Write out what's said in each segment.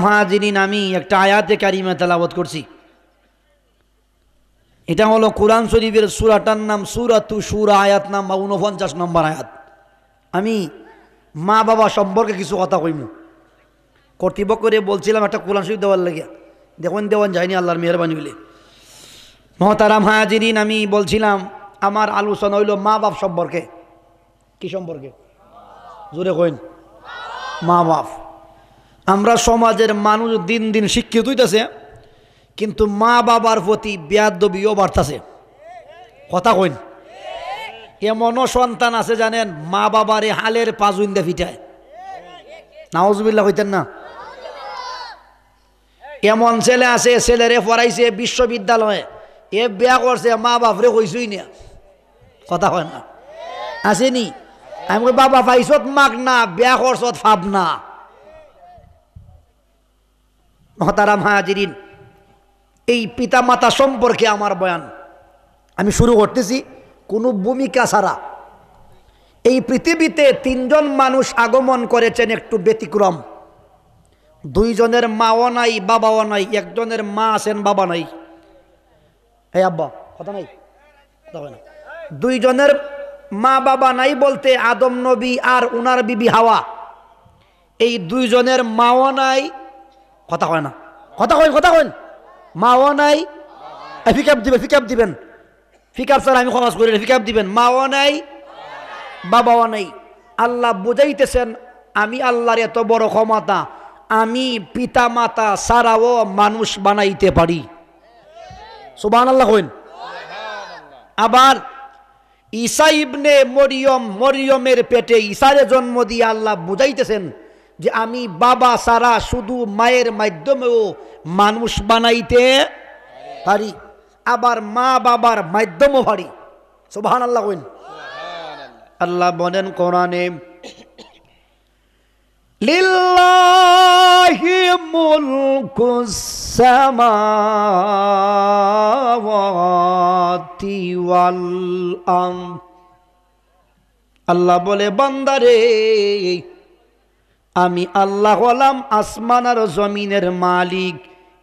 হাজিরিন, আমি একটা আয়াতে কারিমা তেলাওয়াত করছি। এটা হলো কোরআন শরীফের সূরাটার নাম সূরাতু শূরা, আয়াত নাম্বার 49 নম্বর আয়াত। আমি মা বাবা সম্পর্কে কিছু কথা কইমু। কর্তৃপক্ষরে বলছিলাম একটা কোরআন শরীফ দেওয়ার লাগে, দেখুন দেওয়ান যায়নি, আল্লাহর মেহরবানি হইলে। মহতারাম হাজিরিন, আমি বলছিলাম আমার আলোচনা হইল মা বাপ সম্পর্কে। কি সম্পর্কে? জোরে কইন। মা বাপ। আমরা সমাজের মানুষ দিন দিন শিক্ষিত হইতেছে, কিন্তু মা বাবার প্রতি বেয়াদবিও বাড়তেছে। কথা কইন। এমনও সন্তান আছে জানেন, মা বাবারে হালের পাজুইন্দা ফিটায়। নাউজুবিল্লাহ কইতেন না? এমন ছেলে আছে, ছেলেরে পড়াইছে বিশ্ববিদ্যালয়ে, এ বিয়া করছে, মা বাপরে কইছই না। কথা হয় না? আসেনি? আমি কই বাবা পাইছত মাগ না, বিয়া করছত ফাব না। মহতারাম হাজিরিন, এই পিতা মাতা সম্পর্কে আমার বয়ান আমি শুরু করতেছি কোনো ভূমিকা ছাড়া। এই পৃথিবীতে তিনজন মানুষ আগমন করেছেন একটু ব্যতিক্রম। দুইজনের মাও নাই, বাবাও নাই। একজনের মা আছেন, বাবা নাই। এই আব্বা কথা নাই, দুইজনের মা বাবা নাই বলতে আদম নবী আর উনার বিবি হাওয়া। এই দুইজনের মাও নাই। কথা হয় না? কথা কইন, কথা কইন। মাও নাই। ফিকাপ দিবেন, ফিকাপ দিবেন। ফিকাপ স্যার আমি খরচ করি, ফিকাপ দিবেন। মাও নাই, বাবাও নাই। আল্লাহ বুঝাইতেছেন আমি আল্লাহর এত বড় ক্ষমতা, আমি পিতা মাতা ছাড়াও মানুষ বানাইতে পারি। সুবহানাল্লাহ কইন। আবার ঈসা ইবনে মরিয়ম, মরিয়মের পেটে ঈসারে জন্ম দিয়ে আল্লাহ বুঝাইতেছেন যে আমি বাবা ছাড়া শুধু মায়ের মাধ্যমেও মানুষ বানাইতে পারি, আবার মা বাবার মাধ্যমও পারি। সুবহানাল্লাহ কইন। আল্লাহ বলেন কোরআনে, লিল্লাহি মুলকুস সামাওয়াতি ওয়াল আরদ। আল্লাহ বলে বান্দারে, আমি আল্লাহ হলাম আসমান আর জমিনের মালিক।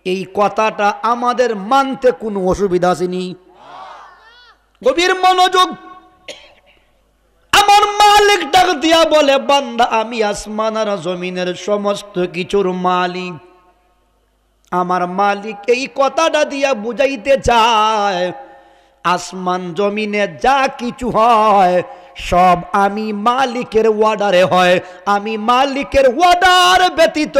এই কথাটা আমাদের মানতে কোনো অসুবিধা আসেনি। গভীর মনোযোগ। আমার মালিক ডাক দিয়া বলে, বান্দা আমি আসমান আর জমিনের সমস্ত কিছুর মালিক। আমার মালিক এই কথাটা দিয়া বুঝাইতে চায় আসমান জমিনে যা কিছু হয় সব আমি মালিকের অর্ডারে হয়। আমি মালিকের অর্ডার ব্যতীত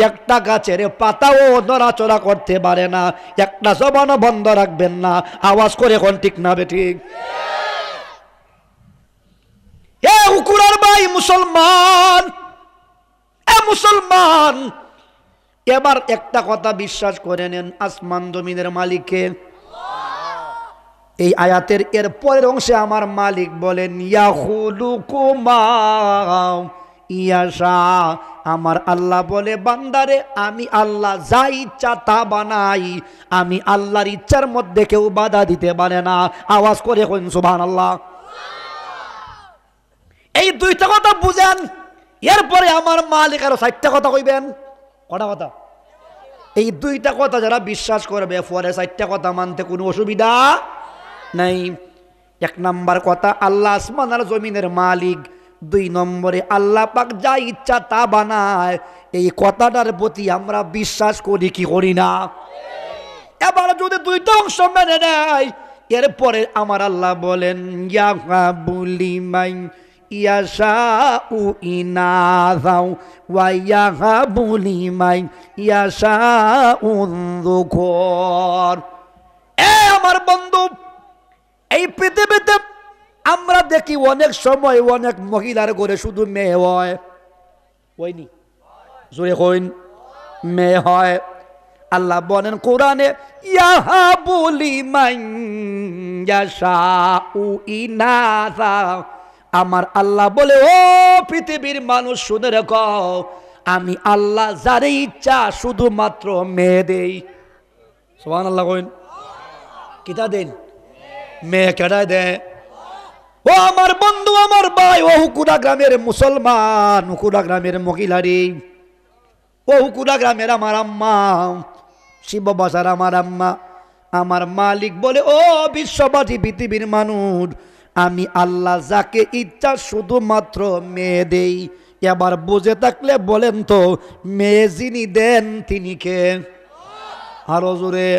একটা গাছের পাতাও নড়াচড়া করতে পারে না। একটা জবানও বন্ধ রাখবেন না। আওয়াজ করে কোন ঠিক না বেঠিক? এ উকুরার ভাই মুসলমান, এ মুসলমান, এবার একটা কথা বিশ্বাস করে নেন, আসমান জমিনের মালিককে। এই আয়াতের এর পরের অংশে আমার মালিক বলেন, ইয়াখলুকু মা ইয়াশা। আমার আল্লাহ বলে বান্দারে, আমি আল্লাহ যা ইচ্ছা তা বানাই। আমি আল্লাহর ইচ্ছার মধ্যে কেউ বাধা দিতে পারে না। আওয়াজ করে কইন সুবহানাল্লাহ। এই দুইটা কথা বুঝেন, এরপরে আমার মালিক আরো 4টা কথা কইবেন। কটা কথা? এই দুইটা কথা যারা বিশ্বাস করবে, পরে 4টা কথা মানতে কোনো অসুবিধা নাই। 1 নম্বর কথা, আল্লাহ আসমান আর জমিনের মালিক। 2 নম্বরে, আল্লাহ পাক যা ইচ্ছা তা বানায়। এই কথাটার প্রতি আমরা বিশ্বাস করি কি করি না? এবার যদি 2টা অংশ মেনে নেয়, এরপরে আমার আল্লাহ বলেন, ইয়াহাবুলি মাই ইয়াশাউ ইনাযাও ওয়া ইয়াহাবুলি মাই ইয়াশাউ যুকুর। এ আমার বন্ধু, এই পৃথিবীতে আমরা দেখি অনেক সময় অনেক মহিলার ঘরে শুধু মেয়ে হয়। হয়নি? জোরে কইন, মেয়ে হয়। আল্লাহ বলেন কোরআনে, ইয়াহাবুলি মান ইয়াশাউ ইনাযা। আমার আল্লাহ বলে, ও পৃথিবীর মানুষ শুনে রেখো, আমি আল্লাহ যারে ইচ্ছা শুধুমাত্র মেয়ে দেই। সুবহানাল্লাহ কইন। কিতা দেন? মেয়ে কেডায় দেয়? ও আমার বন্ধু, আমার ভাই, ও হুকুরা গ্রামের মুসলমান, হুকুরা গ্রামের মহিলারি, ও হুকুরা গ্রামের আমার আম্মা, শিব বাসার আমার আম্মা, আমার মালিক বলে ও বিশ্ববাসী পৃথিবীর মানুষ, আমি আল্লাহ যাকে ইচ্ছা শুধুমাত্র মেয়ে দেই। এবার বুঝে থাকলে বলেন তো মেয়ে যিনি দেন তিনি কে? আরো জোরে।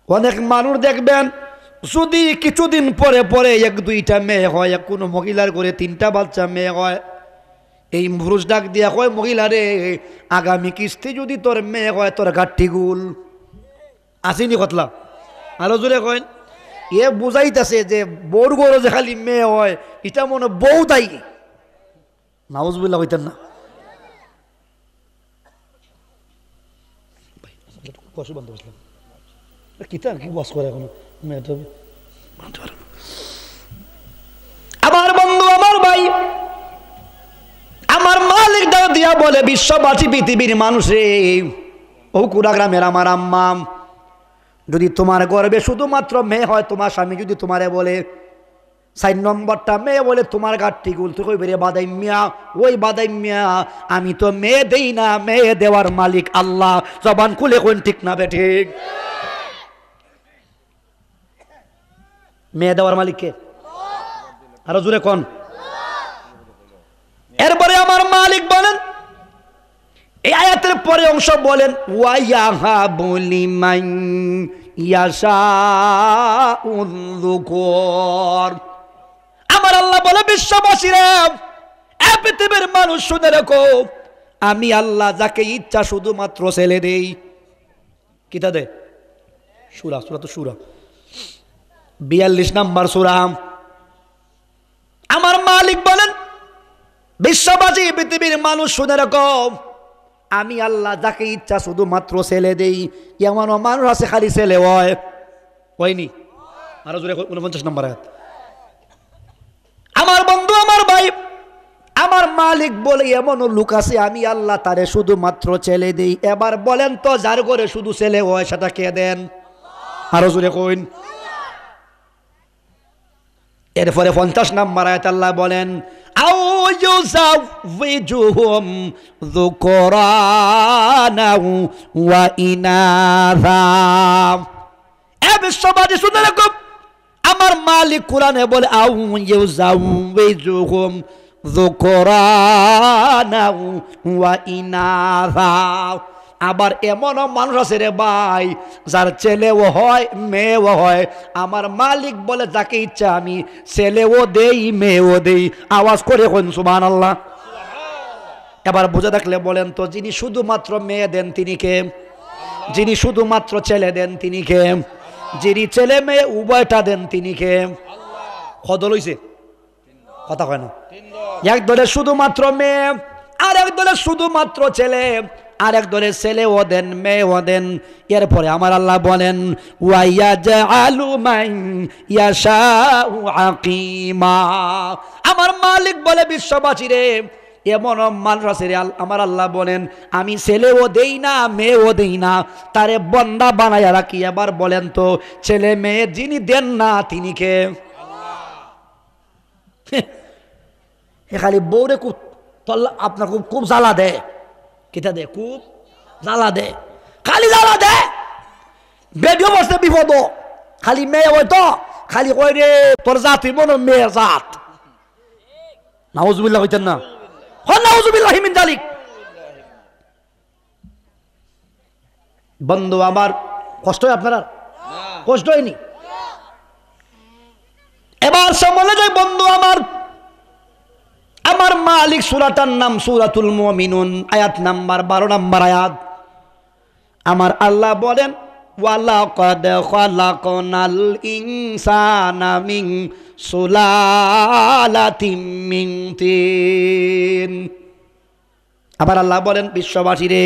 অনেক মানুষ দেখবেন যদি কিছুদিন পরে পরে এক দুইটা মেয়ে হয়, কোনো মহিলার করে তিনটা বাচ্চা মেয়ে হয়, এই পুরুষ ডাক দিয়া কয় মহিলারে আগামী কিস্তি যদি তোর মেয়ে হয় তোর গাঠি গুল আসেনি কতলা। আরো জোরে কয়। এ বুঝাইতেছে যে বউর গরো যে খালি মেয়ে হয় এটা মনে বউ তাই নাউজুবিল্লাহ হইতেন না। আমার বন্ধু আমার ভাই আমার মালিক ডাক দিয়া বলে বিশ্ববাসী পৃথিবীর মানুষ রে, ও কুড়া গ্রামের আমার আম্মা, যদি তোমার গর্বে শুধুমাত্র মেয়ে হয়, তোমার স্বামী যদি তোমারে বলে 4 নম্বরটা মেয়ে বলে তোমার গাঠটি গুল, তুই কই বেরে বাদাই মিয়া, ওই বাদাই মিয়া আমি তো মেয়ে দেই না, মেয়ে দেওয়ার মালিক আল্লাহ। জবান খুলে কোন ঠিক না বে ঠিক? মেয়ে দেওয়ার মালিক কে? আরো জোরে কোন? এরপরে আমার মালিক বলেন এই আয়াতের পরে অংশ বলেন ওয়ায়াহাবু লিমান ইয়াশাউ যুকুর। আমার আল্লাহ বলে বিশ্ববাসীরা, এ পৃথিবীর মানুষ শুনে রাখো, আমি আল্লাহ যাকে ইচ্ছা শুধুমাত্র ছেলে দেই। কিতা দে? সূরা, সূরা তো সূরা 42 নম্বর সূরা। আমার মালিক বলেন বিশ্ববাসী পৃথিবীর মানুষ শুনে রাখো, আমি আল্লাহ যাকে ইচ্ছা শুধুমাত্র ছেলে দেই। এমন মানুষ আছে খালি ছেলে হয়, হয়নি? আরো জোরে 49 নম্বর আয়াত। আমার বন্ধু আমার ভাই আমার মালিক বলে এমন লোক আছে আমি আল্লাহ তারে শুধুমাত্র ছেলে দেই। এবার বলেন তো যার ঘরে শুধু ছেলে হয় সেটা কে দেন? আরো জোরে কইন। এরপরে 50 নম্বর আয়াত আল্লাহ বলেন আও ইউযাওয়িজুহুম যুকরানা ওয়া ইনাথা। এ বিশ্ববাসী শুনে রাখো, আমার মালিক কোরআনে বলে আও ইউযাওয়িজুহুম যুকরানা ওয়া ইনাথা। আবার এমনও মানুষ আছে রে ভাই যার ছেলেও হয় মেয়েও হয়, আমার মালিক বলে যাকে ইচ্ছা আমি ছেলেও দেই মেয়েও দেই। আওয়াজ করে কোন সুবহানাল্লাহ। এবার বুঝে থাকলে বলেন তো যিনি শুধুমাত্র মেয়ে দেন তিনি কে? যিনি শুধুমাত্র ছেলে দেন তিনি কে? যিনি ছেলে মেয়ে উভয়টা দেন তিনি কে? কদল হইছে কথা কয় না। এক দলে শুধুমাত্র মেয়ে, আর এক দলে শুধুমাত্র ছেলে, আর এক দলে ছেলেও দেন মেয়েও দেন। এরপরে আমার আল্লাহ বলেন ওয়াইয়াজআলু মান ইয়াশাউ আকিমা। আমার মালিক বলে বিশ্ববাসী রে এমন মানুষ আছে রে, আমার আল্লাহ বলেন আমি ছেলেও দেই না মেয়েও দেই না, তারে বন্দা বানায়া রাখি। এবার বলেন তো ছেলে মেয়ে যিনি দেন না তিনি কে? খালি বউরে খুব আপনার খুব জ্বালা দেয়। কিতা দে? খুব জ্বালা দে, খালি জ্বালা দে। বেডিও বসতে বিপদ, খালি মেয়ে ওই তো খালি কই রে তোর জাতি মনে মেয়ের জাত। নাউজুবিল্লাহ হইতেন না? নাউজুবিল্লাহি মিন যালিক। বন্ধু আমার কষ্ট হয় আপনার? কষ্ট হয়নি? এবার সামনে যাই বন্ধু আমার, আমার মালিক সূরাটার নাম সূরাতুল মুমিনুন, আয়াত নাম্বার 12 নম্বর আয়াত। আমার আল্লাহ বলেন ওয়ালাকাদ খালাকনাল ইনসানা মিন সুলালাতিম মিন তিন। আবার আল্লাহ বলেন বিশ্ববাসী রে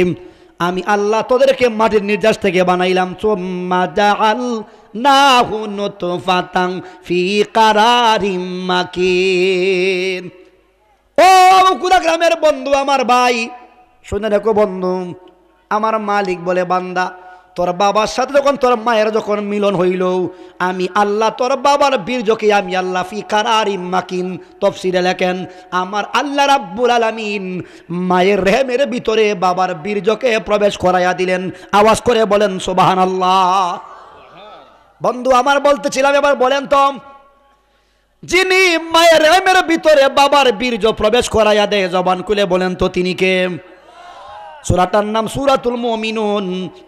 আমি আল্লাহ তোদেরকে মাটির নির্যাস থেকে বানাইলাম। সুম্মা জাআলনাহু নুতফাতান ফি কারারিম মাকিন। ও কুড়া গ্রামের বন্ধু আমার ভাই শুনে রাখো বন্ধু, আমার মালিক বলে বান্দা তোর বাবার সাথে যখন তোর মায়ের যখন মিলন হইল, আমি আল্লাহ তোর বাবার বীর্যকে আমি আল্লাহ ফি কারারিম মাকিন, তাফসীরে লেখেন আমার আল্লাহ রাব্বুল আলামিন মায়ের রেহেমের ভিতরে বাবার বীর্যকে প্রবেশ করাইয়া দিলেন। আওয়াজ করে বলেন সুবহানাল্লাহ। বন্ধু আমার বলতেছিলাম, এবার বলেন তো, যিনি মায়ের রেহেমের ভিতরে বাবার বীর্য প্রবেশ করাইয়া দেয়, জবান খুলে বলেন তো তিনি কে? সূরাটার নাম সূরাতুল মুমিনুন,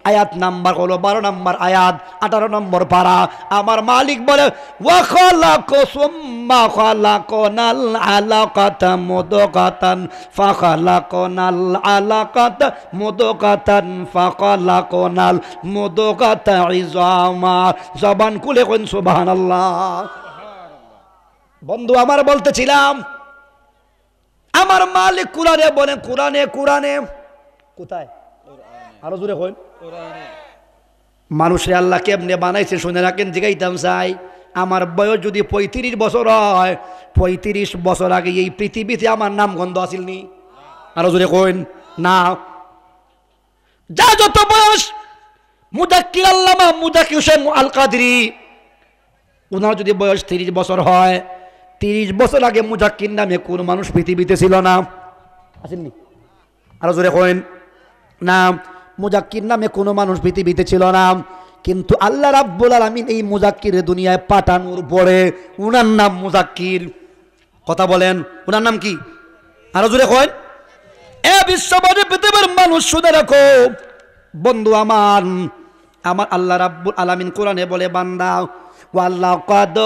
আয়াত নাম্বার হলো 12 নম্বর আয়াত, 18 নম্বর পারা। আমার মালিক বলে ওয়া খালাকা সুম্মা খালাকানাল আলাকাতা মুদগাতান ফাখালাকানাল আলাকাতা মুদগাতান ফাখালাকানাল মুদগাতা ইজামা। জবান খুলে কোন সুবহানাল্লাহ। বন্ধু আমার বলতেছিলাম, আমার মালিক কুরআনে বলে, কোরআনে কোথায়? আরো জোরে কইন। মানুষে আল্লাহ কেমনে বানাইছে শুনে রাখেন, জিগাইতাম চাই। আমার বয়স যদি 35 বছর হয়, 35 বছর আগে এই পৃথিবীতে আমার নাম গন্ধ আসিল নি? আরো জোরে কইন না। যা যত বয়স, মুজাক্কির আল্লামা মুজাক্কির হোসেন আল কাদরি, উনার যদি বয়স 30 বছর হয়, 30 বছর আগে মুজাক্কির নামে কোন মানুষ পৃথিবীতে ছিল না? আসেননি? আরো জোরে কইন না। মুজাক্কির নামে কোনো মানুষ পৃথিবীতে ছিল না, কিন্তু আল্লাহ রাব্বুল আলামিন এই মুজাক্কিরের দুনিয়ায় পাঠানোর পরে উনার নাম মুজাক্কির। কথা বলেন, উনার নাম কি? আরো জোরে কইন। এ বিশ্ববাসী পৃথিবীর মানুষ শুনে রাখো বন্ধু আমার আল্লাহ রাব্বুল আলামিন কোরআনে বলে, বান্দা ওয়ালাকাদ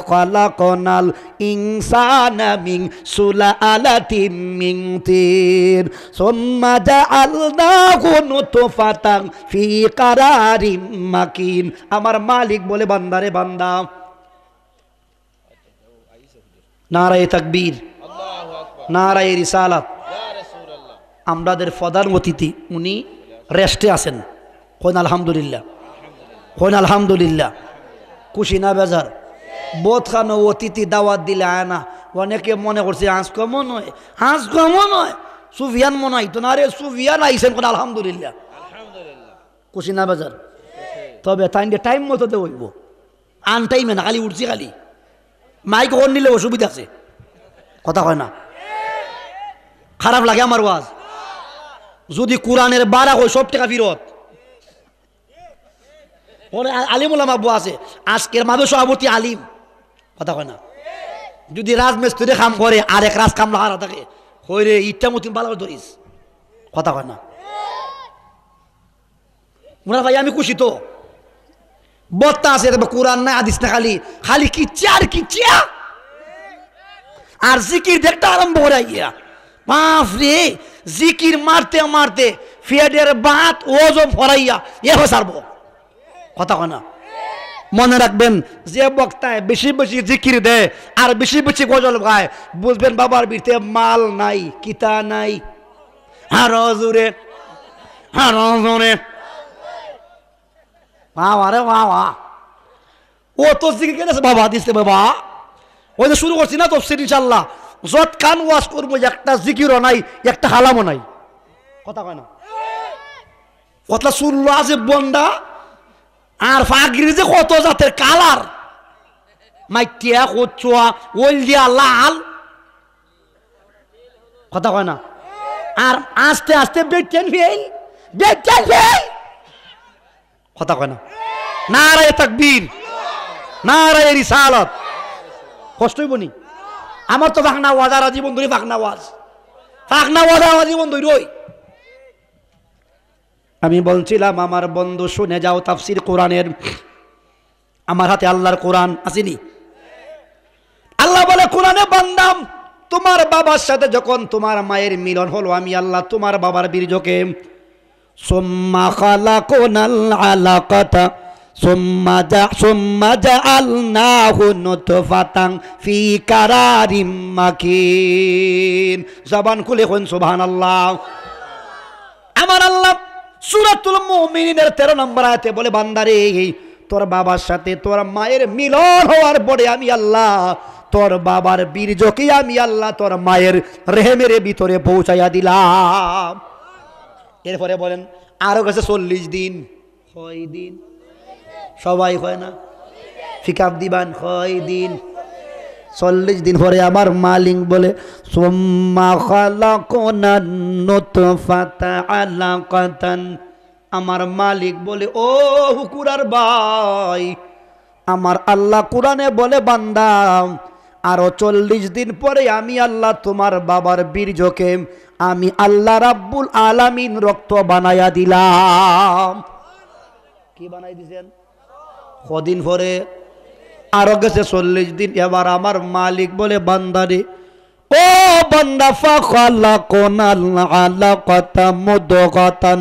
খালাকনাল ইনসানা মিন সুলালাতিন মিন তিন সুম্মা জাআলনাহু নুতফাতান ফি কারারিম মাকিন। আমার মালিক বলে, বান্দারে বান্দা, নারায়ে তাকবীর, নারায়ে রিসালাত। আমাদের প্রধান অতিথি উনি রেস্টে আছেন, কোন আলহামদুলিল্লাহ, কোন আলহামদুলিল্লাহ। খুশি না বেজার? বোধ খানো অতিথি দাওয়াত দিলে আয় না, অনেকে মনে করছে হাঁস কমন নয়, হাঁস কমন নয়, সুফিয়ান মনে হয় তো না রে, সুফিয়ান আইসেন, কোন আলহামদুলিল্লাহ। খুশি না বেজার? তবে তাই টাইম মতো তো হইব, আন টাইমে না, খালি উঠছি খালি মাইক ওর নিলে অসুবিধা আছে, কথা হয় না। খারাপ লাগে আমার ওয়াজ যদি কোরআনের বারা হয়, সব টাকা ফিরত। আলিম ওলামা বউ আছে, আজকের মাদু সভাপতি আলিম, কথা কয় না। যদি রাজমিস্ত্রি কাম করে আর এক রাজ কামলা হারা থাকে, হই রে ইচ্ছা মতিন ভালো ধরিস, কথা কয় না। ওনার ভাই আমি খুশি তো, বত্তা আছে, কোরআন নাই হাদিস না, খালি খালি কিচ্ছা আর কিচ্ছা, আর জিকির দেখতে আরম্ভ করে গিয়া বাপ রে, জিকির মারতে মারতে ফিয়াডের বাত ওজন ফরাইয়া এ সারবো, কথা কয় না। মনে রাখবেন, যে বক্তায় বেশি বেশি জিকির দেয় আর বেশি বেশি গজল গায়, বুঝবেন বাবার বিরতে মাল নাই, কিতা নাই। আরো জোরে, আরো জোরে, আরে বাবা, ও তো জিকির কেটেছে বাবা, দিচ্ছে বাবা। ওই যে শুরু করছি না তফসির, ইনশাল্লাহ যত কান ওয়াজ করবো, একটা জিকিরও নাই, একটা হালামও নাই, কথা কয় না। কথা শুনলো আছে বন্ডা, আর ফাগরি যে কত জাতের কালার, মাইটিয়া কচুয়া ওইল দিয়া লাল, কথা কয় না। আর আস্তে আস্তে বেটেন ফেল, বেটেন ফেল, কথা কয় না। নারায়ে তাকবীর, নারায়ে রিসালাত। কষ্ট হইব নি? আমার তো ফাঁকনা ওয়াজ, আর জীবন ধরে ফাঁকনা ওয়াজ, ফাঁকনা ওয়াজ আমার জীবন ধরে। আমি বলছিলাম আমার বন্ধু শুনে যাও তাফসীর কোরআনের, আমার হাতে আল্লাহর কোরআন আসেনি। আল্লাহ বলে কোরআনে, বান্দাম তোমার বাবার সাথে যখন তোমার মায়ের মিলন হলো, আমি আল্লাহ তোমার বাবার বীর্যকে সুম্মা খালাকনাল আলাকাতা সুম্মা জাআলনাহু নুতফাতান ফি কারারিম মাকিন। জবান খুলে কোন সুবহানাল্লাহ। আমার আল্লাহ সূরাতুল মুমিনিনের 13 নম্বর আয়াতে বলে, বান্দারে তোর বাবার সাথে তোর মায়ের মিলন হওয়ার পরে আমি আল্লাহ তোর বাবার বীর্যকে আমি আল্লাহ তোর মায়ের রেহেমের ভিতরে পৌঁছাইয়া দিলাম। এরপরে বলেন আরো গেছে 40 দিন। কয় দিন? সবাই হয় না? ফিকাপ দিবান কয় দিন? 40 দিন পরে আমার মালিক বলে সুম্মা খালাকনান নুতফাতা আলাকাতান। আমার মালিক বলে ও হুকুরার ভাই, আমার আল্লাহ কোরআনে বলে বান্দা আরো 40 দিন পরে আমি আল্লাহ তোমার বাবার বীর্যকে আমি আল্লাহ রাব্বুল আলামিন রক্ত বানায়া দিলাম। কি বানাই দিছেন? কদিন পরে? আরো গেছে 40 দিন। এবার আমার মালিক বলে বান্দারে ও বান্দা ফাখালাকনাল আলাকাতা মুদগাতান।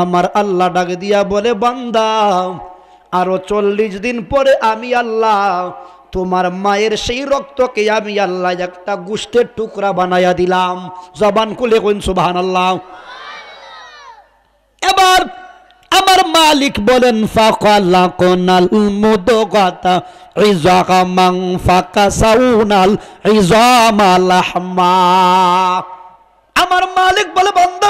আমার আল্লাহ ডাক দিয়া বলে বান্দা আরো 40 দিন পরে আমি আল্লাহ তোমার মায়ের সেই রক্তকে আমি আল্লাহ একটা গোশতের টুকরা বানায়া দিলাম। জবান খুলে কইন সুবহানাল্লাহ। এবার আমার মালিক বলেন ফাখালাকনাল মুদগাতা ইযামান ফাকাসাউনাল ইযামা লাহমা। আমার মালিক বলে বান্দা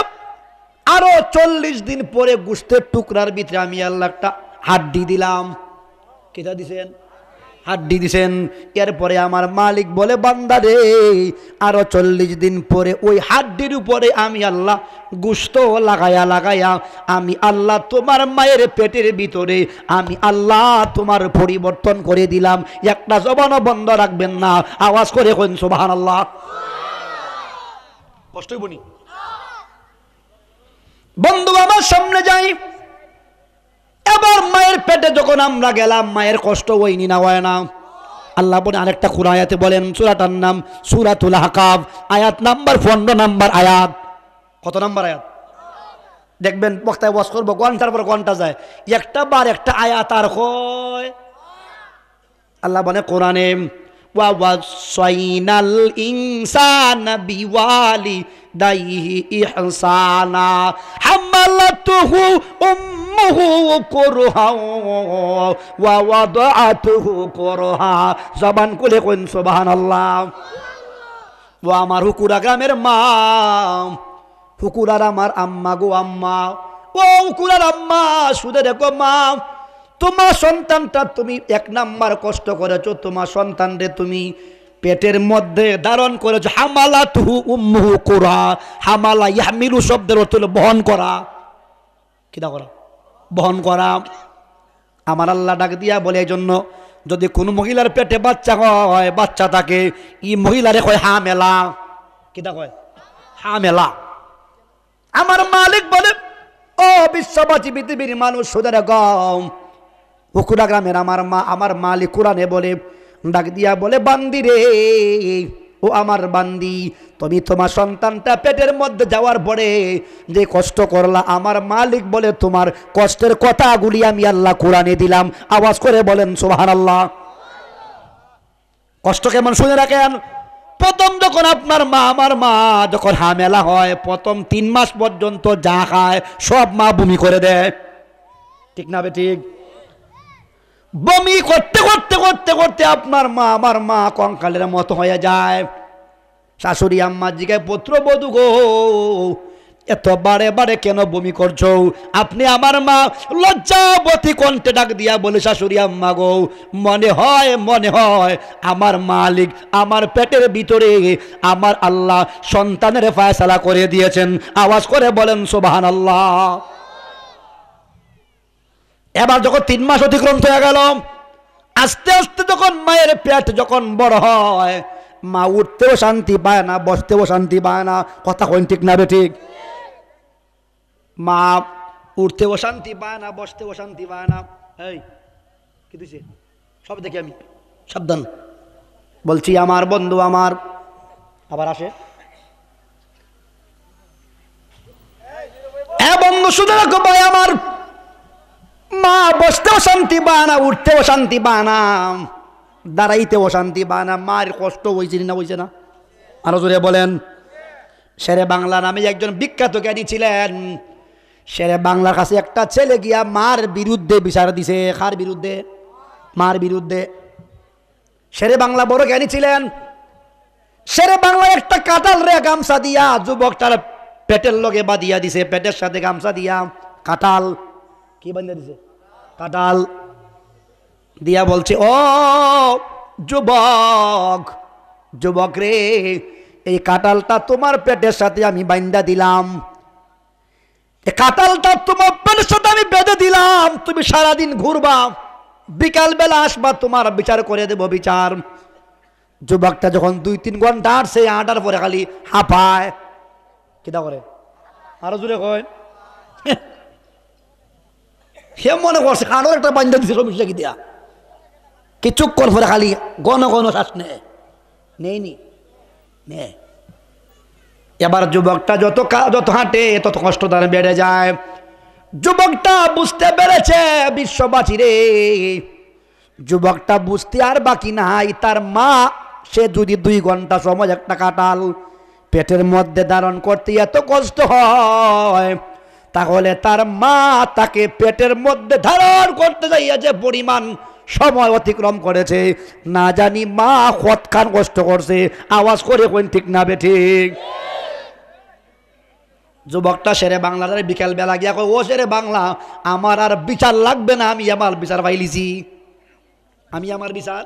আরো 40 দিন পরে গোশতের টুকরার ভিতরে আমি আল্লাহ একটা হাড্ডি দিলাম। কিটা দিছেন? হাড্ডি দিছেন। এরপরে আমার মালিক বলে বান্দা রে আরো 40 দিন পরে ওই হাড্ডির উপরে আমি আল্লাহ গোশত লাগায়া লাগায়া আমি আল্লাহ তোমার মায়ের পেটের ভিতরে আমি আল্লাহ তোমার পরিবর্তন করে দিলাম। একটা জবানও বন্ধ রাখবেন না, আওয়াজ করে কইন সুবহানাল্লাহ। কষ্ট হইবনি? বন্ধু আমার সামনে যাই। এবার মায়ের পেটে যখন আমরা গেলাম মায়ের কষ্ট হয়নি না? হয় না? আল্লাহ বলেন আরেকটা কোরআন আয়াতে বলেন, সূরাটার নাম সূরাতুল আহকাফ, আয়াত নাম্বার 15 নাম্বার আয়াত। কত নাম্বার আয়াত? দেখবেন বক্তায় ওয়াজ করবো ঘন্টার পর ঘন্টা যায়, একটা বার একটা আয়াত আর হয়। আল্লাহ বলে কোরআনে ওয়া ওয়াসাইনাল ইনসানা বিওয়ালিদাইহি ইহসানা হামালাতুহু উম্মুহু কুরহা ওয়া ওয়াদাআতুহু কুরহা। জবান খুলে কইন সুবহানাল্লাহ। ও আমার হুকুরা গ্রামের মা, হুকুরার আমার আম্মা গো আম্মা, ও হুকুরার আম্মা শুনে দেখো মা, তোমার সন্তানটা তুমি 1 নাম্বার কষ্ট করেছো, তোমার সন্তানরে তুমি পেটের মধ্যে ধারণ করেছো। হামালাতুহু উম্মুহু কুরহা। হামালা ইয়াহমিলু শব্দের অর্থ হলো বহন করা। কিটা করা? বহন করা। আমার আল্লাহ ডাক দিয়া বলে এই জন্য যদি কোনো মহিলার পেটে বাচ্চা হয়, বাচ্চা থাকে, ই মহিলারে কয় হামেলা। কিটা কয়? হামেলা। আমার মালিক বলে ও বিশ্ববাসী পৃথিবীর মানুষ শুনে গম হুকুরা গ্রামের আমার মা, আমার মালিক কোরআনে বলে ডাক দিয়া বলে বান্দি রে, ও আমার বান্দি, তুমি তোমার সন্তানটা পেটের মধ্যে যাওয়ার পরে যে কষ্ট করলা, আমার মালিক বলে তোমার কষ্টের কথাগুলি আমি আল্লাহ কোরআনে দিলাম। আওয়াজ করে বলেন সুবহানাল্লাহ। কষ্ট কেমন শুনে রাখেন। প্রথম যখন আপনার মা, আমার মা যখন হামেলা হয়, প্রথম 3 মাস পর্যন্ত যা খায় সব মা বমি করে দেয়। ঠিক না বেঠিক? বমি করতে করতে করতে করতে আপনার মা, আমার মা কঙ্কালের মতো হয়ে যায়। শাশুড়ি আম্মা জিগায় পুত্র বধূ গো এত বারে বারে কেন বমি করছো? আপনি আমার মা লজ্জাবতী কণ্ঠে ডাক দিয়া বলে শাশুড়ি আম্মা গো মনে হয় আমার মালিক আমার পেটের ভিতরে আমার আল্লাহ সন্তানের ফয়সালা করে দিয়েছেন। আওয়াজ করে বলেন সুবহানাল্লাহ। এবার যখন 3 মাস অতিক্রান্ত হয়ে গেল, আস্তে আস্তে যখন মায়ের পেট যখন বড় হয়, মা উঠতেও শান্তি পায় না, বসতেও শান্তি পায় না। কথা কইন ঠিক না বেঠিক? মা উঠতেও শান্তি পায় না, বসতেও শান্তি পায় না। এই কি দিছে সব দেখি আমি, সাবধান বলছি। আমার বন্ধু আমার আবার আসে, বন্ধু শুধু রাখো ভাই, আমার মা বসতেও শান্তি পায় না, উঠতেও শান্তি পায় না, দাঁড়াইতেও শান্তি পায় না। মার কষ্ট হয়েছে না? হয়েছে না? আরো জোরে বলেন। শেরে বাংলা নামে একজন বিখ্যাত জ্ঞানী ছিলেন। শেরে বাংলার কাছে একটা ছেলে গিয়া মার বিরুদ্ধে বিচার দিছে। কার বিরুদ্ধে? মার বিরুদ্ধে। শেরে বাংলা বড় জ্ঞানী ছিলেন। শেরে বাংলা একটা কাঁঠাল রে গামছা দিয়া যুবকটার পেটের লগে বাঁধিয়া দিছে, পেটের সাথে গামছা দিয়া কাঁঠাল কি বাঁধিয়া দিছে, কাঁঠাল দিয়া বলছে, ও যুবক, যুবক রে, এই কাঁঠালটা তোমার পেটের সাথে আমি বাঁধা দিলাম, এই কাঁঠালটা তোমার পেটের সাথে আমি বেঁধে দিলাম, তুমি সারাদিন ঘুরবা, বিকাল বেলা আসবা, তোমার বিচার করে দেব বিচার। যুবকটা যখন 2-3 ঘন্টা আসছে, আটার পরে খালি হাঁপায়, কিটা করে আরো জোরে কয়, সে মনে করছে কারো একটা বান্ধা দিছে সমস্যা কি দিয়া, কিছুক্ষণ পরে খালি ঘন ঘন শ্বাস নেই নে। এবার যুবকটা যত হাঁটে তত কষ্ট তার বেড়ে যায়। যুবকটা বুঝতে পেরেছে বিশ্ববাসী রে, যুবকটা বুঝতে আর বাকি নাই, তার মা সে যদি 2 ঘন্টা সময় একটা কাঁঠাল পেটের মধ্যে ধারণ করতে এত কষ্ট হয়, তাহলে তার মা তাকে পেটের মধ্যে ধারণ করতে যাইয়া যে পরিমাণ সময় অতিক্রম করেছে, না জানি মা কতখান কষ্ট করছে, আওয়াজ করে কোন ঠিক না বেঠিক। যুবকটা শেরে বাংলার বিকেল বেলা গিয়া কয়, ও শেরে বাংলা, আমার আর বিচার লাগবে না, আমি আমার বিচার পাইলিছি, আমি আমার বিচার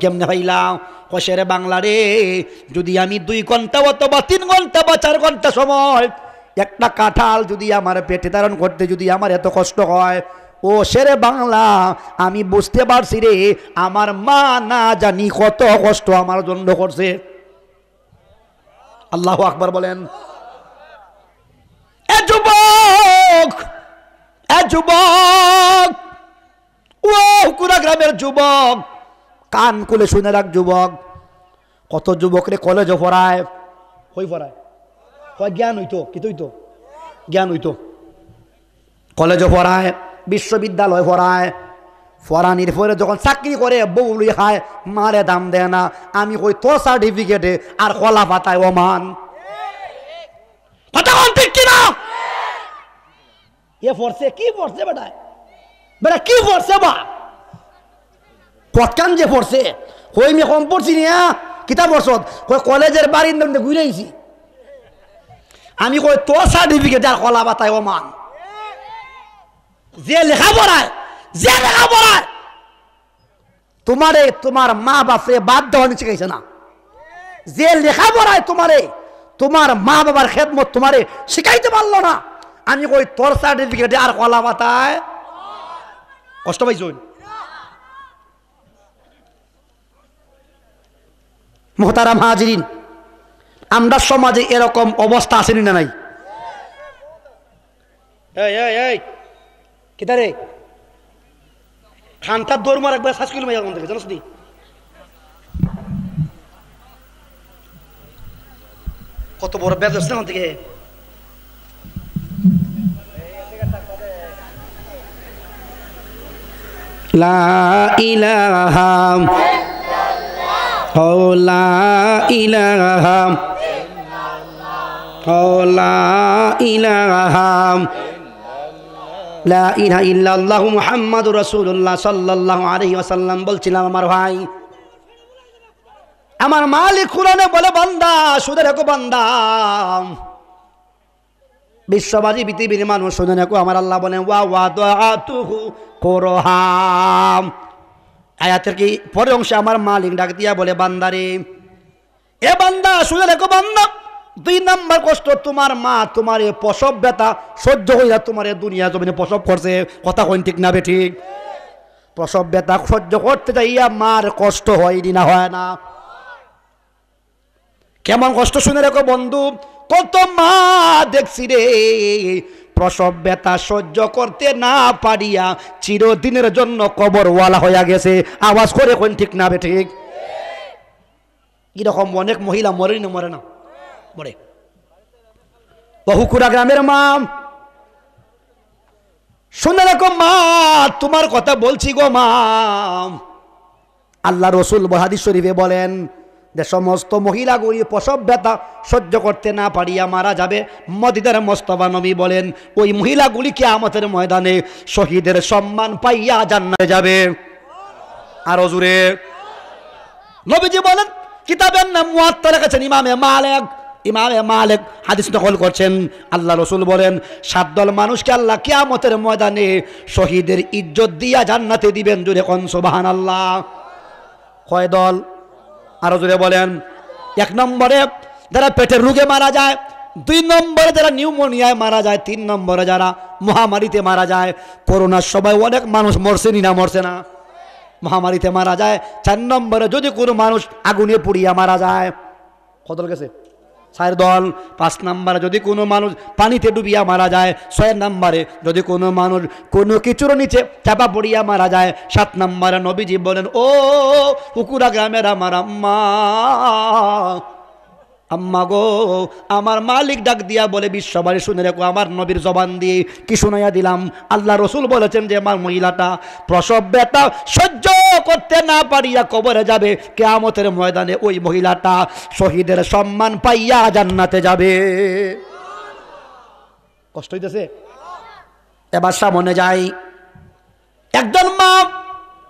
কেমনে পাইলাম। শেরে বাংলা রে, যদি আমি 2 ঘন্টা অথবা 3 ঘন্টা বা 4 ঘন্টা সময় একটা কাঁঠাল যদি আমার পেটে ধারণ করতে যদি আমার এত কষ্ট হয়, ও শেরে বাংলা, আমি বুঝতে পারছি রে, আমার মা না জানি কত কষ্ট আমার জন্য করছে। আল্লাহু আকবার বলেন। এ যুবক, এ যুবক, ও কুড়া গ্রামের যুবক, কান খুলে শুনে রাখ যুবক। কত যুবকরে কলেজে পড়ায়, কই পড়ায়, কয় জ্ঞান হইতো, কি হইতো, জ্ঞান হইতো, কলেজে পড়ায়, বিশ্ববিদ্যালয় পড়ায়, পড়ানির পরে যখন চাকরি করে বউ লুই খায়, মারে দাম দেয় না। আমি কই তোর সার্টিফিকেটে আর কলা পাতায় অমান, কথা ঠিক কিনা? এ পড়ছে, কি পড়ছে বেটায়, বেটা কি পড়ছে বা, কতকান যে পড়ছে, কই আমি কম পড়ছি না, কিতা পড়ছ, কই কলেজের বাড়ির নামে ঘুরে আইছি। আমি কই তোর সার্টিফিকেট আর কলা পাতায় অমান, যে লেখা পড়ায়, যে লেখা পড়ায় তোমারে তোমার মা বাপরে বাদ দেওয়া শিখাইছে না, যে লেখা পড়ায় তোমারে তোমার মা বাবার খেদমত তোমারে শিখাইতে পারলো না। আমি কই তোর সার্টিফিকেটে আর কলা পাতায়, কষ্ট পাইছ। মুহতারাম হাজিরিন, আমরা সমাজে এরকম অবস্থা আসেনি না নাই? এই কিতারে খানটার দৌড় মার একবার 7 কিলোমিটার মন থেকে জানোস নি? কত বড় বেদস না থেকে, লা ইলাহা ইল্লাল্লাহ, ও লা ইলাহা ইল্লাল্লাহ, ও লা ইলাহা লা ইলাহা ইল্লাল্লাহু মুহাম্মাদুর রাসূলুল্লাহ সাল্লাল্লাহু আলাইহি ওয়াসাল্লাম। বলছিলাম আমার ভাই, আমার মালিক কুরআনে বলে, বান্দা শুনে রাখো, বান্দা, বিশ্ববাসী পৃথিবীর মানুষ শুনে রাখো, আমার আল্লাহ বলেন ওয়া ওয়াদাতুহু কুরহাম। আয়াতের কি পরে অংশে আমার মালিক ডাক দিয়া বলে, বান্দারে, এ বান্দা শুনে রাখো, বান্দা, 2 নম্বর কষ্ট, তোমার মা তোমারে প্রসব ব্যথা সহ্য হইয়া তোমারে দুনিয়া জমিনে প্রসব করছে, কথা কইন ঠিক না বেঠিক? প্রসব ব্যথা সহ্য করতে যাইয়া মার কষ্ট হয়নি না, হয় না? কেমন কষ্ট শুনে রাখো বন্ধু, কত মা দেখছি রে প্রসব ব্যথা সহ্য করতে না পারিয়া চিরদিনের জন্য কবরওয়ালা হইয়া গেছে। আওয়াজ করে কোন ঠিক না বেঠিক? এরকম অনেক মহিলা মরে না, মরে না, মরে। বহুকুড়া গ্রামের মা, শুনে রাখো মা, তোমার কথা বলছি গো মা। আল্লাহ রসুল হাদিস শরীফে বলেন, যে সমস্ত মহিলাগুলি প্রসব ব্যথা সহ্য করতে না পারিয়া মারা যাবে, মদিনার মোস্তফা নবী বলেন, ওই মহিলাগুলি কিয়ামতের ময়দানে শহীদের সম্মান পাইয়া জান্নাতে যাবে। আরো জোরে নবীজি বলেন, কিতাবের নাম মুয়াত্তা লেখেছেন ইমামে মালিক, ইমামে মালিক হাদিস নকল করছেন, আল্লাহ রসুল বলেন 7 দল মানুষকে আল্লাহ কিয়ামতের ময়দানে শহীদের ইজ্জত দিয়া জান্নাতে দিবেন। জোরে কোন সুবহানাল্লাহ। কয় দল? আরো জোরে বলেন। 1 নম্বরে যারা পেটের রোগে মারা যায়, 2 নম্বরে যারা নিউমোনিয়ায় মারা যায়, 3 নম্বরে যারা মহামারীতে মারা যায়। করোনার সময় অনেক মানুষ মরছে না মরছে না? মহামারীতে মারা যায়। 4 নম্বরে যদি কোনো মানুষ আগুনে পুড়িয়া মারা যায়। কত দল গেছে? 4 দল। 5 নম্বরে যদি কোনো মানুষ পানিতে ডুবিয়া মারা যায়। 6 নম্বরে যদি কোনো মানুষ কোনো কিছুর নিচে চাপা পড়িয়া মারা যায়। 7 নম্বরে নবীজি বলেন, ও উকুরা গ্রামের আমার আম্মা, আম্মা গো, আমার মালিক ডাক দিয়া বলে, বিশ্ববাড়ি শুনে রেখো, আমার নবীর জবান দিয়ে কি শুনাইয়া দিলাম। আল্লাহ রসুল বলেছেন যে আমার মহিলাটা প্রসব ব্যথা সহ্য করতে না পারিয়া কবরে যাবে, কিয়ামতের ময়দানে ওই মহিলাটা শহীদের সম্মান পাইয়া জান্নাতে যাবে। কষ্ট হইতেছে? এবার সামনে যাই। একজন মা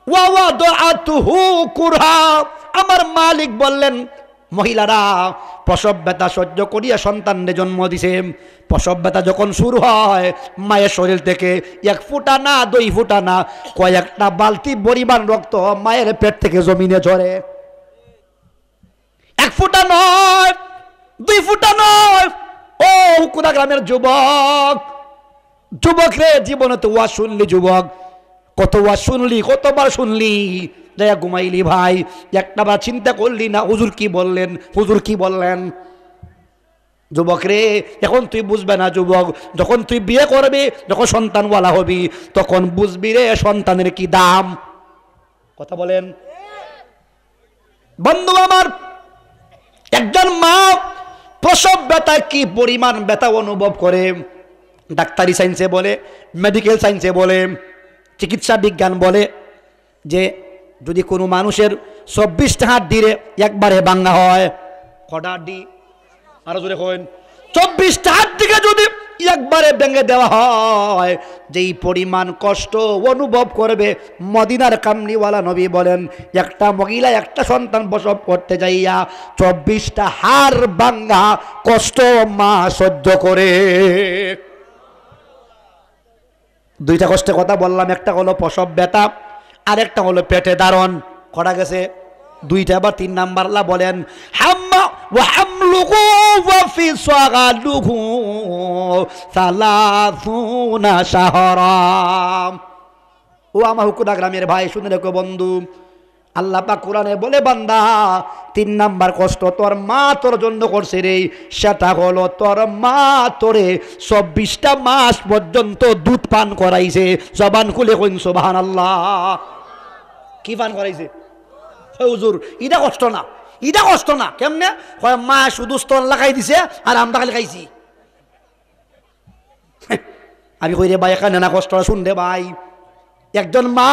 ওয়াওয়াদাতুহু কুরহা, আমার মালিক বললেন মহিলারা প্রসব ব্যথা সহ্য করিয়া সন্তানের জন্ম দিছে। প্রসব ব্যথা যখন শুরু হয়, মায়ের শরীর থেকে 1 ফোঁটা না 2 ফোঁটা না, কয়েকটা বালতি পরিমাণ রক্ত মায়ের পেট থেকে জমিনে ঝরে। 1 ফোঁটা নয়, 2 ফোঁটা নয়। ও কোন গ্রামের যুবক, যুবক রে, জীবনে তো ওয়াজ শুনলি যুবক, কত ওয়াজ শুনলি, কতবার শুনলি, যাইয়া ঘুমাইলি ভাই, একটাবার চিন্তা করলি না হুজুর কি বললেন, হুজুর কি বললেন? যুবক রে, এখন তুই বুঝবে না যুবক, যখন তুই বিয়ে করবি, যখন সন্তানওয়ালা হবি, তখন বুঝবি রে সন্তানের কি দাম। কথা বলেন বন্ধু আমার। একজন মা প্রসব ব্যথা কি পরিমাণ ব্যথা অনুভব করে, ডাক্তারি সায়েন্সে বলে, মেডিকেল সায়েন্সে বলে, চিকিৎসা বিজ্ঞান বলে যে যদি কোনো মানুষের 24টা হাড্ডিরে একবারে ভাঙা হয়, কটা হাড্ডি? আরো জোরে কইন। 24টা হাড্ডিকে যদি একবারে ভেঙে দেওয়া হয়, যেই পরিমাণ কষ্ট অনুভব করবে, মদিনার কামলিওয়ালা নবী বলেন একটা মহিলা একটা সন্তান প্রসব করতে যাইয়া 24টা হাড় ভাঙা কষ্ট মা সহ্য করে। 2টা কষ্টের কথা বললাম, একটা হলো প্রসব ব্যথা, আরেকটা হলো পেটে ধারণ। করা গেছে? 2টা। আবার 3 নাম্বার আল্লাহ বলেন হাম্মা ওয়া হামলুহু ওয়া ফিসালুহু 30 শাহরা। ও আমার হুকুনা গ্রামের ভাই, শুনে রেখো বন্ধু, আল্লাহ পাক কোরআনে বলে, বান্দা 3 নাম্বার কষ্ট তোর মা তোর জন্য করছে রে, সেটা হলো তোর মা তোরে 24টা মাস পর্যন্ত দুধ পান করাইছে। জবান খুলে কইন সুবহানাল্লাহ। কি পান করাইছে? হুজুর এটা কষ্ট না, এটা কষ্ট না। কেমনে? কয় মা শুধু স্তন লাগাই দিছে আর আমরা খালি খাইছি। আমি কই রে ভাই, এখানে না কষ্টটা শুন রে ভাই। একজন মা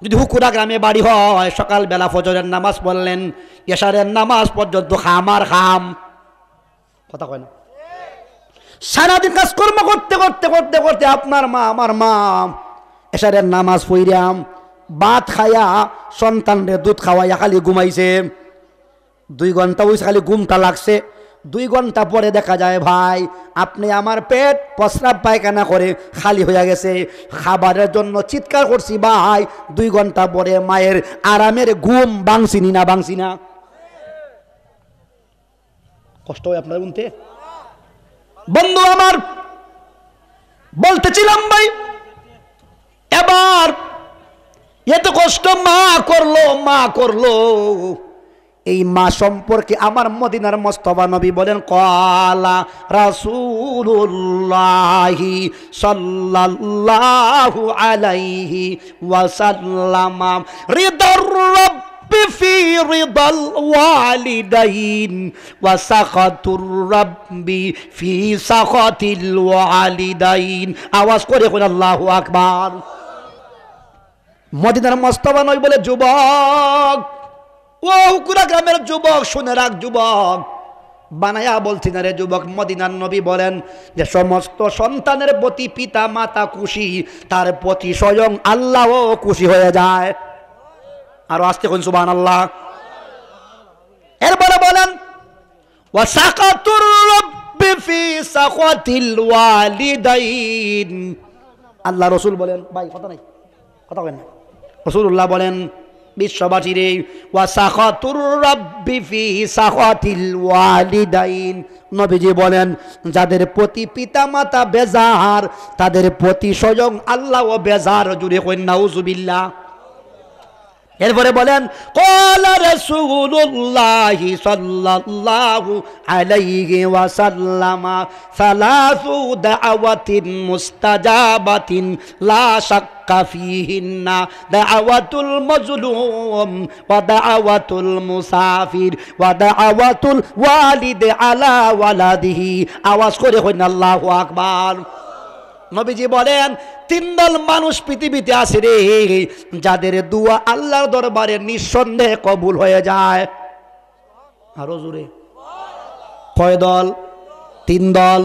যদি হুকুরা গ্রামে বাড়ি হয়, সকালবেলা ফজরের নামাজ পড়লেন, এশারের নামাজ পর্যন্ত খাম আর খাম। কথা কয় না? সারাদিন কাজকর্ম করতে করতে করতে করতে আপনার মা আমার মা এশারের নামাজ পড়িয়াম ভাত খায়া সন্তানরে দুধ খাওয়াইয়া খালি ঘুমাইছে। 2 ঘন্টা ওই খালি ঘুমটা লাগছে। 2 ঘন্টা পরে দেখা যায় ভাই আপনি আমার পেট প্রস্রাব পায়খানা করে খালি হয়ে গেছে, খাবারের জন্য চিৎকার করছি ভাই। 2 ঘন্টা পরে মায়ের আরামের ঘুম ভাঙছিনি না ভাঙছি না? কষ্ট হয় আপনার শুনতে বন্ধু আমার। বলতেছিলাম ভাই, এবার এত কষ্ট মা করলো, এই মা সম্পর্কে আমার মদিনার মুস্তাফা নবী বলেন, ক্বালা রাসূলুল্লাহি সাল্লাল্লাহু আলাইহি ওয়াসাল্লাম রিদার রাব্বি ফি রিদাল ওয়ালিদাইন ওয়া সাখাতুর রাব্বি ফি সাখাতিল ওয়ালিদাইন। আওয়াজ করে কোন আল্লাহু আকবার। মদিনার মুস্তাফা নবী বলে, যুবক, ও হুকুরা গ্রামের যুবক, শুনে রাখ যুবক, বানায়া বলছি না রে যুবক। মদিনার নবী বলেন যে সমস্ত সন্তানের প্রতি পিতা মাতা খুশি, তার প্রতি স্বয়ং আল্লাহও খুশি হয়ে যায়। আরো আসতে কোন সুবহানাল্লাহ। এরপরে বলেন ওয়া সাকাতুর রাব্বি ফি সাখাতিল ওয়ালিদাইন। আল্লাহ রসুল বলেন, ভাই কথা নাই, কথা বলেন না, রাসূলুল্লাহ বলেন বিশ্ববাসীরে, ওয়া সাখাতুর রাব্বি ফি সাখাতিল ওয়ালিদাইন। নবীজি বলেন যাদের প্রতি পিতা মাতা বেজার তাদের প্রতি স্বয়ং আল্লাহও বেজার। জুড়ে কই নাউজুবিল্লাহ। এরপরে বলেন ক্বালা রাসূলুল্লাহ সাল্লাল্লাহু আলাইহি ওয়াসাল্লাম সালাসু দাওয়াতিন মুস্তাজাবাতিন লা শাক্কা ফীহিন্না দাওয়াতুল মাজলুম ওয়া দাওয়াতুল মুসাফির ওয়া দাওয়াতুল ওয়ালিদ আলা ওয়ালাদিহি। আওয়াজ করে কইন আল্লাহু আকবার। নবীজি বলেন তিন দল মানুষ পৃথিবীতে আছে রে, যাদের দোয়া আল্লাহর দরবারে নিঃসন্দেহে কবুল হয়ে যায়। আরো জোরে, কয় দল? তিন দল।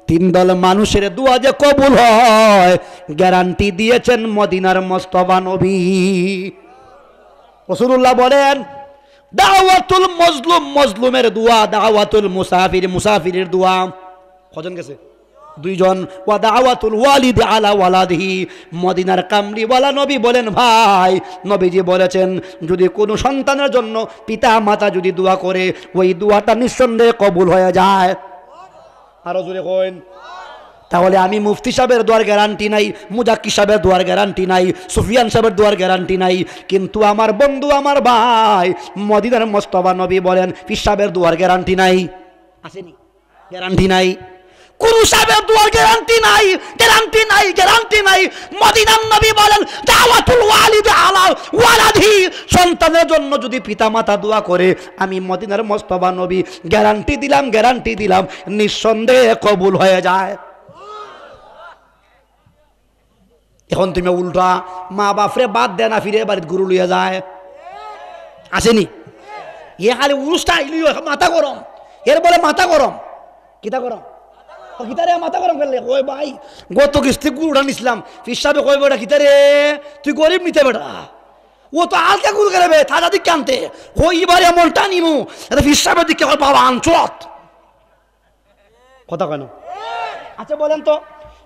তিন দল মানুষের দোয়া যে কবুল হয় গ্যারান্টি দিয়েছেন মদিনার মুস্তাফা নবী। রাসূলুল্লাহ বলেন দাওয়াতুল মাজলুম, মাজলুমের দোয়া, দাওয়াতুল মুসাফির, মুসাফিরের দোয়া। কজন গেছে? দুইজন। ওয়া দাওয়াতুল ওয়ালিদ আলা ওয়ালাদিহি। মদিনার কামলিওয়ালা নবী বলেন ভাই, নবীজি বলেছেন যদি কোনো সন্তানের জন্য পিতা মাতা যদি দোয়া করে ওই দোয়াটা নিঃসন্দেহে কবুল হয়ে যায়। আরো জোরে কইন। তাহলে আমি মুফতি সাহেবের দোয়ার গ্যারান্টি নাই, মুজাক্কি সাহেবের দোয়ার গ্যারান্টি নাই, সুফিয়ান সাহেবের দোয়ার গ্যারান্টি নাই, কিন্তু আমার বন্ধু আমার ভাই মদিনার মুস্তাফা নবী বলেন পীর সাহেবের দোয়ার গ্যারান্টি নাই। আসেনি? গ্যারান্টি নাই। কোন সাহেবের দোয়ার গ্যারান্টি নাই, গ্যারান্টি নাই, গ্যারান্টি নাই। মদিনার নবী বলেন দাওয়াতুল ওয়ালিদ আলা ওয়ালাদিহি। সন্তানের জন্য যদি পিতা মাতা দোয়া করে আমি মদিনার মুস্তাফা নবী গ্যারান্টি দিলাম, গ্যারান্টি দিলাম নিঃসন্দেহে কবুল হয়ে যায়। এখন তুমি উল্টা মা বাপরে বাদ দেয় না, ফিরে বাড়িতে গুরু লইয়া যায়। আসেনি? এ খালি উরুসটা আইলি মাথা গরম, এর বলে মাথা গরম। কিতা গরম? কিতারে মাথা গরম করলে ওই ভাই গত কিস্তি গুরুটা নিছিলাম, ফিসাবে কই বেটা কিতারে তুই গরিব নিতে বেটা, ও তো আলকা গুরু করবে তাজা দিক আনতে কই এবারে এমন টানিমু এটা ফিসাবে দিকে বাবা আনচত কথা কেন? আচ্ছা বলেন তো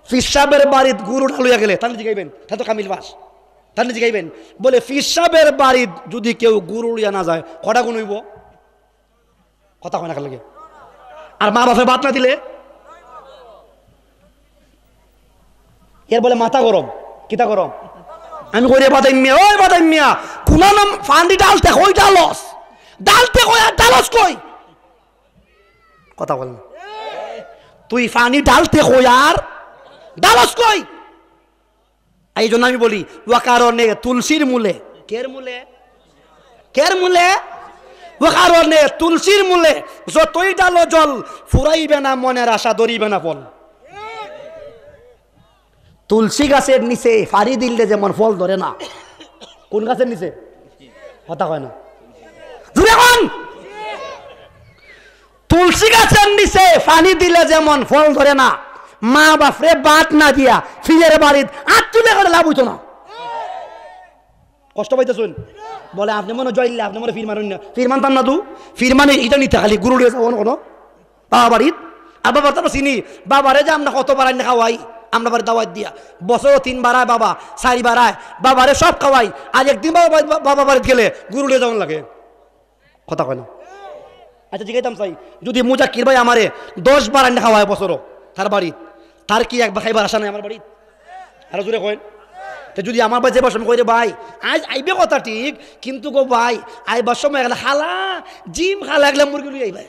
ফিসাবের বাড়িত গুরুটা লইয়া গেলে তাহলে জিগাইবেন, তা তো কামিল বাস, তাহলে জিগাইবেন বলে ফিসাবের বাড়িত যদি কেউ গুরু লইয়া না যায় কটা গুণ হইব? কথা কয় না লাগে। আর মা বাপের বাদ না দিলে এর বলে মাথা গরম। কিতা গরম? আমি কই রে বাদাই মিয়া, ওই বাদাই মিয়া কোন নাম ফান্ডি ডালতে কই ডালস, ডালতে কই আর ডালস কই? কথা বল না, তুই ফানি ডালতে কই আর ডালস কই? এই জন্য আমি বলি ও কারণে তুলসীর মূলে, কের মূলে, কের মূলে, ও কারণে তুলসীর মূলে যতই ডালো জল ফুরাইবে না মনের আশা ধরিবে না ফল। তুলসী গাছের নিচে ফাড়ি দিলে যেমন ফল ধরে না, কোন গাছের নিচে? কথা কয় না, তুলসী গাছের নিচে পানি দিলে যেমন ফল ধরে না, মা বাপরে বাদ না দিয়া ফিরের বাড়ির আর তুলে করে লাভ হইতো না। কষ্ট পাইতেছেন বলে আপনি মনে জয়লে আপনি মনে ফির মারুন না, ফির মানতাম না, তু ফির মানে এটা নিতে খালি গুরু লিয়ে যাবো কোনো বাবা বাড়ির। আর বাবা তো চিনি বাবারে যে আমরা কতবার আইনে খাওয়াই, আমরা বাড়ি দাওয়াত দিয়া বছর 3 বার আয় বাবা, 4 বার আয় বাবারে সব খাওয়াই, আজ একদিন বাবা বাড়িতে গেলে গুরু লিয়ে যাওয়ান লাগে। কথা কয় না? আচ্ছা জিজ্ঞাইতাম চাই যদি মুজাক্কির ভাই আমারে 10 বার আইনে খাওয়ায় বছরও তার বাড়ি, তার কি একবার খাইবার আসা নাই আমার বাড়ি? আরো জোরে কয়েন। তো যদি আমার ভাই যে বসে কই রে ভাই আজ আইবে কথা ঠিক, কিন্তু গো ভাই আইবার সময় গেলে খালা জিম খালা গেলে মুরগি লুই আইবে,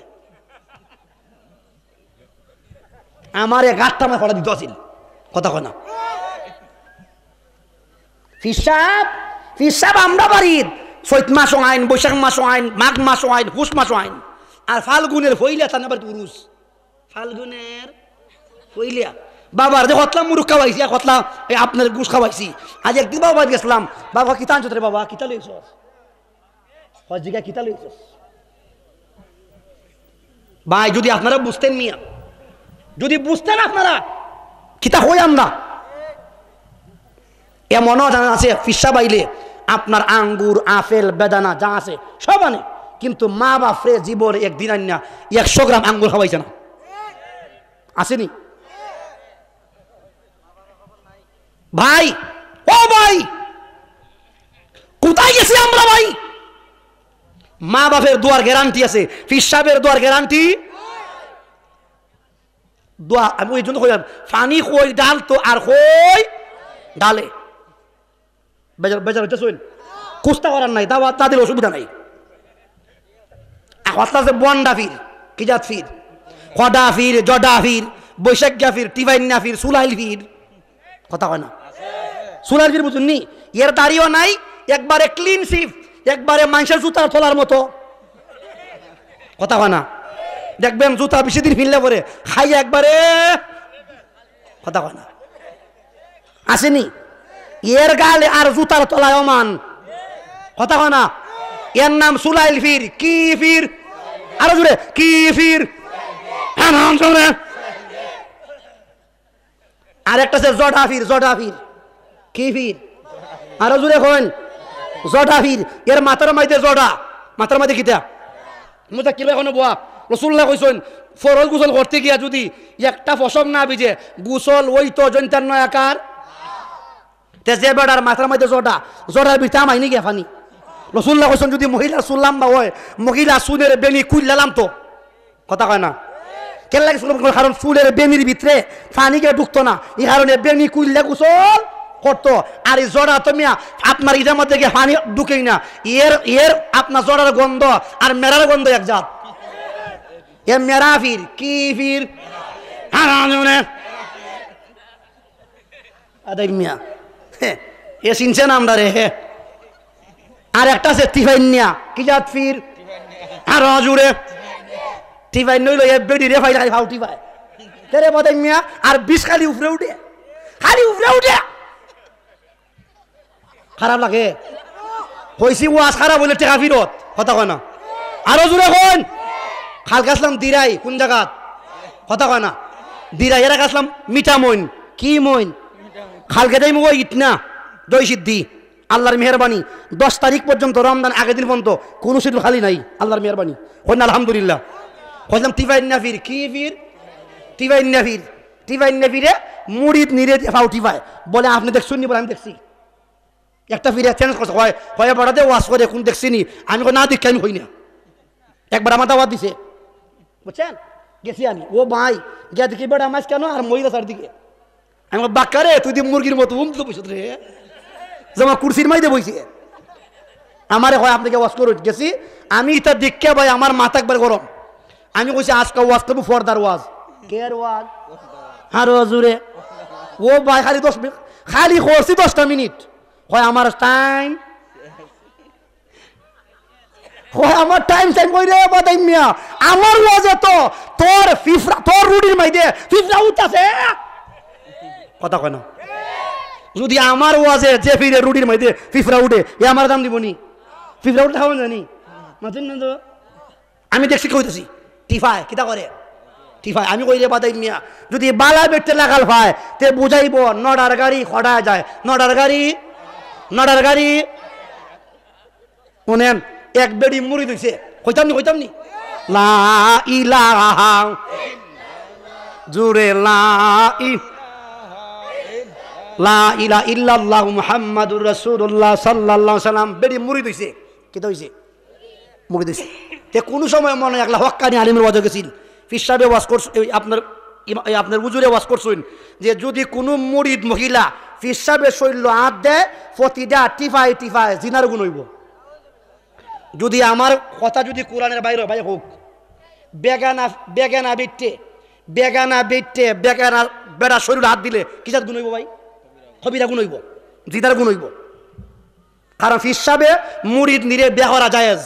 আমার এক আটটা আমার খড়া দিতে আসিল। কথা কয় না? ফিসাব ফিসাব আমরা বাড়ির চৈত মাসও আইন, বৈশাখ মাসও আইন, মাঘ মাসও আইন, পুষ মাসও আইন, আর ফাল্গুনের ফইলিয়া তার বাড়িতে উরুস। ফাল্গুনের ফইলিয়া বাবার যে কতলা মুরুখ খাওয়াইছি আর কতলা আপনার গুস খাওয়াইছি। আজ একদিন বাবা বাড়ি গেছিলাম, বাবা কিতা আনছো রে বাবা? কিতা লইছ? জিগা কিতা লইছ? ভাই যদি আপনারা বুঝতেন মিয়া, যদি বুঝতেন আপনারা কিতা হই আমরা এমনও জানা আছে ফিসা বাইলে আপনার আঙ্গুর আপেল বেদানা যা আছে সব আনে, কিন্তু মা বাপরে জীবন একদিন আন্না 100 গ্রাম আঙ্গুর খাওয়াইছে না, আসেনি ভাই? ও ভাই, কোথায় গেছি আমরা ভাই? মা বাপের দোয়ার গ্যারান্টি আছে, ফির সাহেবের দোয়ার গ্যারান্টি দোয়া। আমি ওই জন্য কইলাম ফানি কই ডাল তো আর কই ডালে বেজার বেজার হচ্ছে শুন, কুস্তা করার নাই, দাওয়াত না দিলে অসুবিধা নাই। কথা আছে বন্ডা ফির, কি জাত ফির, খডা ফির, জডা ফির, বৈশাখ্যা ফির, টিভাইন্না ফির, সুলাইল ফির, কথা হয় না? সুলাইল ফির বুঝুন নি? এর দাড়িও নাই, একবারে ক্লিন সিফ, একবারে মানুষের জুতার তোলার মতো, কথা হয় না? দেখবেন জুতা বেশি দিন ফিরলে পরে খাই একবারে, কথা হয় না? আসেনি? এর গালে আর জুতার তলায় অমান, কথা হয় না? এর নাম সুলাইল ফির। কি ফির? আরো জুড়ে, কি ফির? আর একটা আছে জডা ফির, জডা ফির। কি ফির? আরো জুড়ে হন, জডা ফির। এর মাথার মাইতে জডা, মাথার মাইতে কিতা মুতা কিলো এখনো বোয়া। রসুল্লাহ কইছেন ফরজ গোসল করতে গিয়া যদি একটা ফসম না বিজে গোসল ওই তো জন্তার নয় আকার, তে যে বেড়ার মাথার মাইতে জডা, জডার বিটা মাইনি গিয়া ফানি। রসুল্লাহ কইছেন যদি মহিলা শুনলাম বা হয়, মহিলা চুলের বেনি কুইলালাম তো, কথা কয় না? কেন লাগে? কারণ চুলের বেনির ভিতরে ফানি গিয়ে ঢুকতো না, এই কারণে বেনি কুইল্লা গোসল করতো। আর এই জড়া তুমি আপনার ইটার মধ্যে গিয়ে ফানি ঢুকেই না, এর এর আপনার জড়ার গন্ধ আর মেরার গন্ধ এক জাত। এ মেরা ফির। কি ফির? মিয়া এ চিনছে না আমরা রে। আর একটা আছে টিফাইনিয়া, কি জাত ফির? আর জুড়ে টিফাইন নইল এ বেডি রে ফাইল খাও টিফাই তেরে বদাই মিয়া। আর বিষ খালি উপরে উঠে, খালি উপরে উঠে, খারাপ লাগে। কইছি ওয়াজ খারাপ বলে টেকা ফিরত, কথা কয় না? আরো জুড়ে কোন খাল গাছলাম দিরাই, কোন জায়গাত, কথা কয় না? দিরাই। এরা গাছলাম মিঠা মইন। কি মইন? খালকে যাই মুগ ইটনা দই সিদ্ধি। আল্লাহর মেহরবানি 10 তারিখ পর্যন্ত, রমজান আগের দিন পর্যন্ত কোনো সিট খালি নাই, আল্লাহর মেহরবানি। কই না আলহামদুলিল্লাহ। কইলাম টিফাইন না ফির। কি ফির? টিফাইন না ফির। টিফাইন না ফিরে মুড়িদ নিরে ফাউ টিফাই বলে আপনি দেখছুন নি? বলে আমি দেখছি। একটা ফিরে চেঞ্জ করছে, হয় হয় বাড়াতে ওয়াশ করে কোন দেখছি নি? আমি না দেখি, আমি হই না। একবার আমার দাওয়াত দিছে, বুঝছেন? গেছি আমি, ও ভাই গিয়া দেখি বেড়া মাছ কেন আর মহিলা চার দিকে। আমি বাক্কারে তুই দিয়ে মুরগির মতো উমতো বসে রে, যেমন কুরসির মাইতে বইছে। আমারে হয় আপনাকে ওয়াশ করে গেছি আমি, তার দেখে ভাই আমার মাথা একবার গরম। আমি কইছি আজকে ওয়াজ করবো ফর্দার ওয়াজ। কে আর ওয়াজ? আরো জুড়ে ও ভাই খালি 10 মিনিট, খালি করছি 10টা মিনিট। হয় আমার টাইম, হয় আমার টাইম টাইম কই রে বাদাই মিয়া। আমার ওয়াজে তো তোর ফিফরা, তোর রুডির মাইতে ফিফরা উঠতাছে, কথা কয় না? যদি আমার ওয়াজে যে ফিরে রুডির মাইতে ফিফরা উঠে, এ আমার দাম দিবনি? ফিফরা উঠে খাওয়া জানি মাতুন না তো। আমি দেখছি কইতেছি টিফাই কিতা করে টিফাই। আমি কই রে বাদাই মিয়া যদি বালা বেটতে লাগাল ভাই তে বুঝাইব নডার গাড়ি খড়া যায়, নডার গাড়ি, নডার গাড়ি। শুনেন এক বেড়ি মুড়ি দিছে, কইতাম নি লা ইলাহা জুরে লা ইলাহা ইল্লাল্লাহু মুহাম্মাদুর রাসূলুল্লাহ সাল্লাল্লাহু আলাইহি সাল্লাম। বেড়ি মুড়ি দিছে, কি দইছে? মুড়ি দিছে। তে কোন সময় মনে একলা হক্কানি আলিমের ওয়াজ গেছিল, ফির সাহেব ওয়াজ করছ, আপনার হুজুরে ওয়াজ করছেন যে যদি কোনো মুরিদ মহিলা ফির সাহেবের শৈল্য হাত দেয় প্রতিটা টিফাই টিফাই জিনার গুণ হইব। যদি আমার কথা যদি কোরআনের বাইরে বাইরে হোক, বেগানা বেগানা বেটে বেগানা বেটে বেগানা বেড়া শরীর হাত দিলে কিসার গুণ হইব ভাই? কবিরা গুণ হইব, জিনার গুণ হইব। কারণ ফির সাহেবে মুরিদ নিরে বিয়া করা জায়েজ,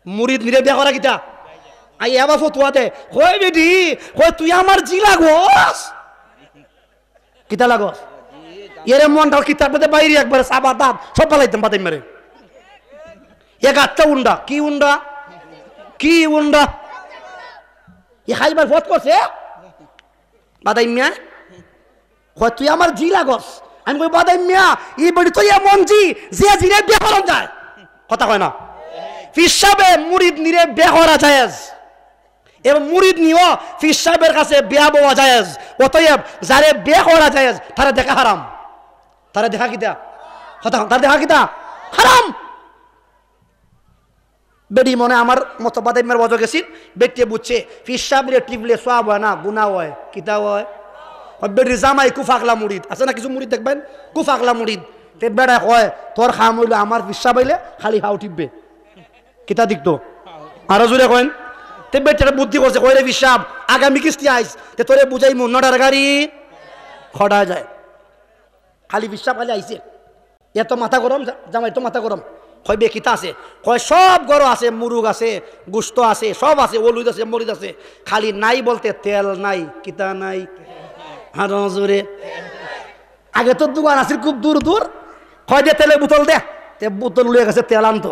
মুরিদ নিরে বিয়া করা কিতা আই আবার ফতুয়াতে কই বেটি কই তুই আমার জি লাগস, কিতা লাগস? এর মনটাও কিতার মধ্যে বাইরে একবার সাবা দাঁত সব পালাইতাম বাদাই মারে। এক আটটা উন্ডা, কি উন্ডা, কি উন্ডা এ খাইবার ফত করছে বাদাই মিয়া। কই তুই আমার জি লাগস। আমি কই বাদাই মিয়া ই বড়ি তো এমন জি যে জিরে বিয়া করা যায়, কথা কয় না? পীর সাহেবে মুরিদ নিরে বিয়া করা জায়েজ এবং মুরিদ নিও পীর সাহেবের কাছে বিয়া বওয়া জায়েজ। অতএব যারে বিয়া করা জায়েজ তারা দেখা হারাম, তারা দেখা কিতা কথা, তারা দেখা কিতা হারাম। বেডি মনে আমার মতবাদের বজ গেছি, ব্যক্তি বুঝছে পীর সাহেবরে টিপলে সওয়াব হয় না গুনাহ হয়, কিতা হয়। বেডির জামাই কুফাকলা মুরিদ আছে না, কিছু মুরিদ দেখবেন কুফাকলা মুরিদ, তে বেড়া কয় তোর খাম হইলে আমার পীর সাহেব হইলে খালি হাও টিপবে, কিতা দিকতো আরো জোরে কয়েন। তে বেটারে বুদ্ধি করছে, কয় রে পীর সাহেব আগামী কিস্তি আইস, তে তোরে বুঝাই নটার গাড়ি খড়া যায়, খালি পীর সাহেব খালি আইছে, এত মাথা গরম জামাই তো মাথা গরম। কয় বে কিতা আছে, কয় সব গরম আছে, মুরুগ আছে, গুস্ত আছে, সব আছে, হলুদ আছে, মরিচ আছে, খালি নাই বলতে তেল নাই, কিতা নাই আরো জোরে। আগে তো দোকান আছে খুব দূর দূর, কয় দে তেলের বোতল দে, তে বোতল লুয়ে গেছে তেল আনতো।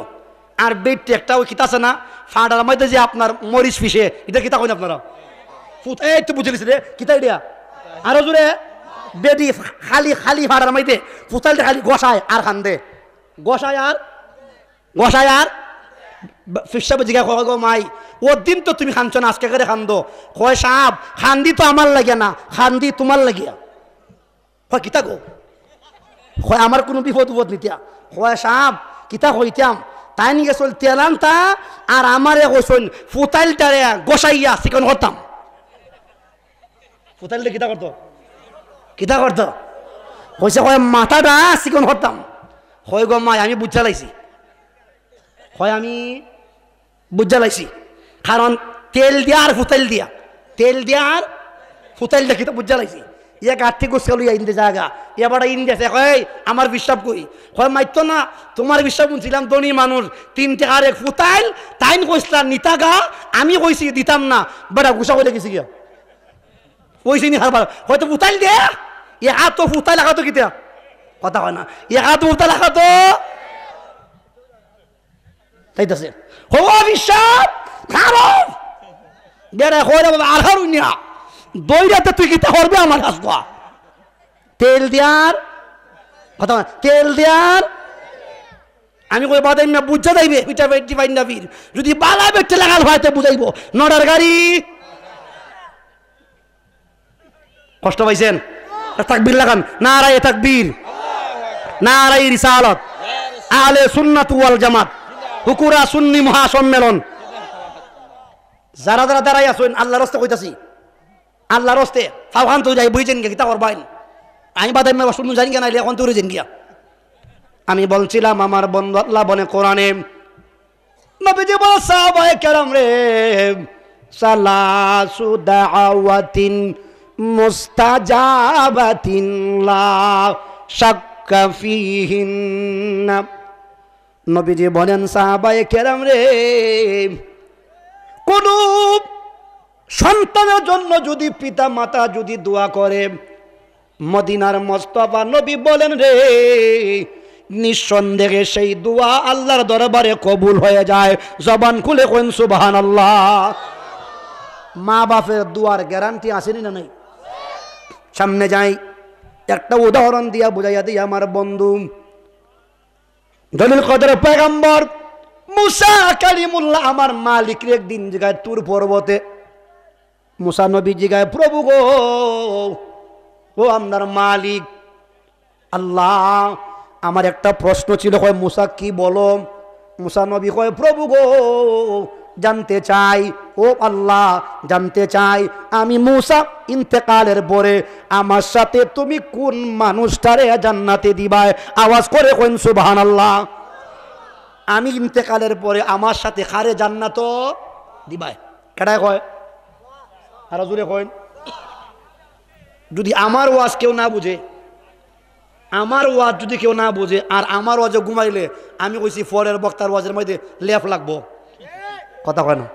আর বেডটি একটা ওই কিতা আছে না ফাটার মধ্যে যে আপনার মরিচ পিসে, এটা কিতা কইন আপনারা এই তো বুঝে রে কিতা এটা আরো জোরে। বেডি খালি খালি ফাটার মধ্যে ফুতালটা খালি গসায় আর খান দে, গসায় আর গসায় আর ফিসাবে জিগা কয় গো মাই ওর দিন তো তুমি খানছ না, আজকে করে খান দো। কয় সাহেব খান্দি তো আমার লাগে না, খান্দি তোমার লাগিয়া। কয় কিতা গো, কয় আমার কোনো বিপদ উপদ নিতিয়া। কয় সাহেব কিতা কইতাম, তাই নিয়ে চল তেলান তা আর আমারে কইসন ফুতাইলটারে গোসাইয়া চিকন করতাম। ফুতাইলটা কিতা করতো, কিতা করতো, কইছে কয় মাথাটা চিকন করতাম। কয় গো মাই আমি বুঝা লাইছি, কয় আমি বুঝা লাইছি, কারণ তেল দিয়া আর ফুতাইল দিয়া, তেল দিয়া আর ফুতাইল দিয়া কিতা বুঝা লাইছি। ইয়া গাঠি গোসকালু ইন্দে জায়গা এবার ইন্দিয়াছে, কয় আমার বিশ্বাস কই, কয় মাইতো না তোমার বিশ্বাস শুনছিলাম ধনী মানুষ 3 টাকার এক ফুতাইল, তাইন কইসলা নিতা গা, আমি কইছি দিতাম না, বেটা গুসা করে গেছি গিয়া কইছি নি হারবার, হয়তো ফুতাইল দে এ হাত তো ফুতাইল লাগাতো কিতা কথা হয় না, এ হাত ফুতাইল লাগাতো তাইতাছে হো বিশ্বাস খারো বেড়া কইরা বাবা আর হারুনিয়া দইরাতে তুই কিতা করবে আমার কাছে কয়া তেল দিয়ার কথা, তেল দিয়ার আমি কই বাদাই না বুঝা যাইবে পিটা বেটি বাইন না বীর, যদি বালা বেটে লাগাল হয়তো বুঝাইবো নড়ার গাড়ি। কষ্ট পাইছেন, তাকবীর লাগান, নারায়ে তাকবীর, নারায়ে রিসালাত, আহলে সুন্নাত ওয়াল জামাত, হুকুরা সুন্নি মহাসম্মেলন। যারা যারা দাঁড়াই আছেন আল্লাহর রাস্তায় কইতাছি, আল্লাহর রাস্তে ফাওহান তো যাই বুঝেন গিয়া কিতা করবাইন, আমি বাদাই না শুনুন জানি কেন এখন তো উড়েছেন গিয়া। আমি বলছিলাম আমার বন্ধু আল্লাহ বনে কোরআনে নবীজি বল সাহাবায়ে কেরাম রে সালাসু দাওয়াতিন মুস্তাজাবাতিন লা শাক্কা ফিহিন্না। নবীজি বলেন সাহাবায়ে কেরাম রে কোন সন্তানের জন্য যদি পিতা মাতা যদি দোয়া করে, মদিনার মোস্তফা নবী বলেন রে নিঃসন্দেহে সেই দোয়া আল্লাহর দরবারে কবুল হয়ে যায়। জবান খুলে কোন সুবহানাল্লাহ। মা বাপের দোয়ার গ্যারান্টি আসেনি না নাই? সামনে যাই একটা উদাহরণ দিয়া বুঝাইয়া দিই আমার বন্ধু দলিল কদর পয়গম্বর মুসা কালিমুল্লাহ আমার মালিক একদিন জিগায় তুর পর্বতে, মুসা নবী জিগায় প্রভু গো ও আপনার মালিক আল্লাহ আমার একটা প্রশ্ন ছিল। কয় মুসা কি বলো? মুসা নবী কয় প্রভু গো জানতে চাই, ও আল্লাহ জানতে চাই আমি মুসা ইন্তেকালের পরে আমার সাথে তুমি কোন মানুষটারে জান্নাতে দিবাই? আওয়াজ করে কইন সুবহানাল্লাহ। আমি ইন্তেকালের পরে আমার সাথে খারে জান্নাত দিবাই, কেডায় কয় আর জোরে কইন। যদি আমার ওয়াজ কেউ না বুঝে, আমার ওয়াজ যদি কেউ না বুঝে আর আমার ওয়াজে ঘুমাইলে আমি কইছি ফরের বক্তার ওয়াজের মধ্যে লেফ লাগবো, কথা কয় না।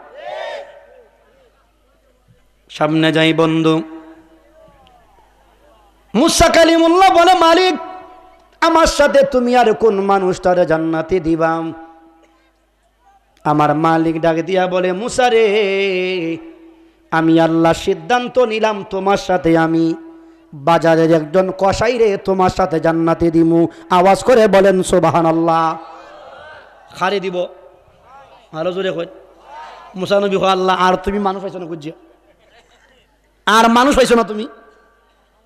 সামনে যাই বন্ধু, মুসা কালিমুল্লাহ বলে মালিক আমার সাথে তুমি আর কোন মানুষটারে জান্নাতে দিবা? আমার মালিক ডাক দিয়া বলে মুসা রে আমি আল্লাহ সিদ্ধান্ত নিলাম তোমার সাথে আমি বাজারের একজন কসাই রে তোমার সাথে জান্নাতে দিমু। আওয়াজ করে বলেন সুবহানাল্লাহ। খারে দিব আরো জোরে কই মুসা নবী কয় আল্লাহ আর তুমি মানুষ পাইছো না খুঁজিয়া আর মানুষ পাইছো না তুমি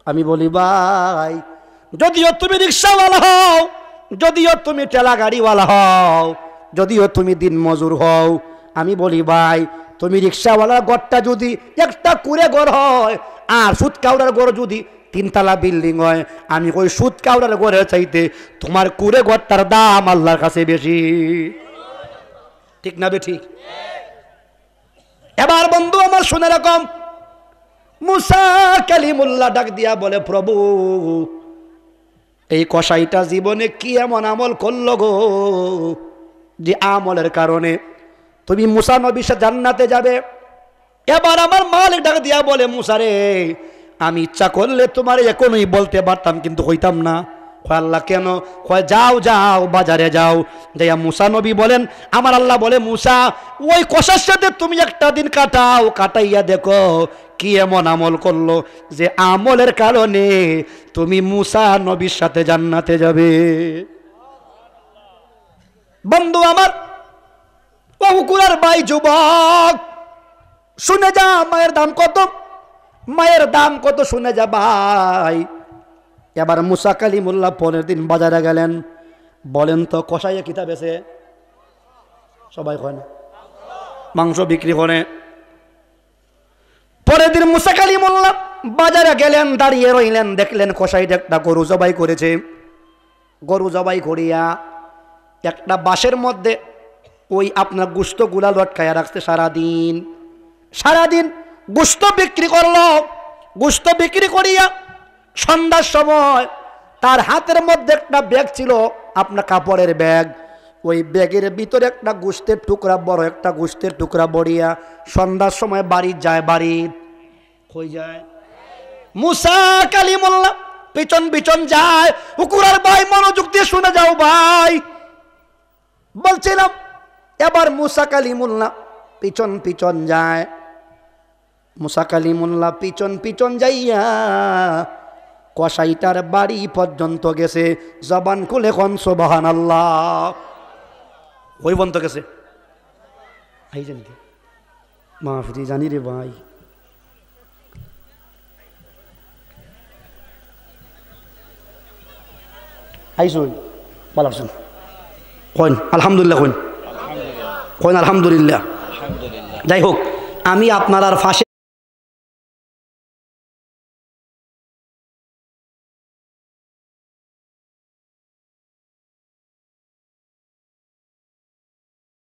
আমি বলি ভাই যদিও তুমি রিক্সাওয়ালা হও যদিও তুমি ঠেলা গাড়িওয়ালা হও যদিও তুমি দিন মজুর হও আমি বলি ভাই তুমি রিক্সাওয়ালার ঘরটা যদি একটা কুড়ে ঘর হয় আর সুদ কাউরার ঘর যদি 3 তলা বিল্ডিং হয় আমি ওই সুদ কাউরার ঘরের চাইতে তোমার কুড়ে ঘরটার দাম আল্লাহর কাছে বেশি ঠিক না বে ঠিক এবার বন্ধু আমার শুনে রাখম মুসা কালিমুল্লাহ ডাক দিয়া বলে প্রভু এই কসাইটা জীবনে কি এমন আমল করলো গো যে আমলের কারণে তুমি মুসা নবী সাথে জান্নাতে যাবে এবার আমার মালিক ডাক দিয়া বলে মুসা রে আমি ইচ্ছা করলে তোমার এখনই বলতে পারতাম কিন্তু হইতাম না কয় আল্লাহ কেন কয় যাও যাও বাজারে যাও যাইয়া মুসা নবী বলেন আমার আল্লাহ বলে মুসা ওই কসার সাথে তুমি একটা দিন কাটাও কাটাইয়া দেখো কি এমন আমল করলো যে আমলের কারণে তুমি মুসা নবীর সাথে জান্নাতে যাবে বন্ধু আমার বহুকুরার ভাই যুবক শুনে যা মায়ের দাম কত শুনে যা ভাই এবার মুসা কালিমুল্লাহ পরের দিন বাজারে গেলেন বলেন তো কষাইয়া কিতা বেছে সবাই কয় না মাংস বিক্রি করে পরের দিন মুসা কালিমুল্লাহ বাজারে গেলেন দাঁড়িয়ে রইলেন দেখলেন কষাইটা একটা গরু জবাই করেছে গরু জবাই করিয়া একটা বাঁশের মধ্যে ওই আপনার গোশতগুলা লটকায়া রাখছে সারাদিন গোশত বিক্রি করলো গোশত বিক্রি করিয়া সন্ধ্যার সময় তার হাতের মধ্যে একটা ব্যাগ ছিল আপনার কাপড়ের ব্যাগ ওই ব্যাগের ভিতরে একটা গোশতের টুকরা বড় একটা গোশতের টুকরা বড়িয়া সন্ধ্যার সময় বাড়ি কই যায় মুসা কালিমুল্লাহ পিছন যায় হুকুরার ভাই মনোযোগ দিয়ে শুনে যাও ভাই বলছিলাম এবার মুসা কালিমুল্লাহ পিছন যায় মুসা কালিমুল্লাহ পিছন যাইয়া কসাইটার বাড়ি পর্যন্ত গেছে জবান খুলে কোন সুবহানাল্লাহ ওই পর্যন্ত গেছে আই জানি মাফরি জানি রে ভাই আইসুন বলাছেন কইন আলহামদুলিল্লাহ কইন আলহামদুলিল্লাহ যাই হোক আমি আপনার আর ফাঁসে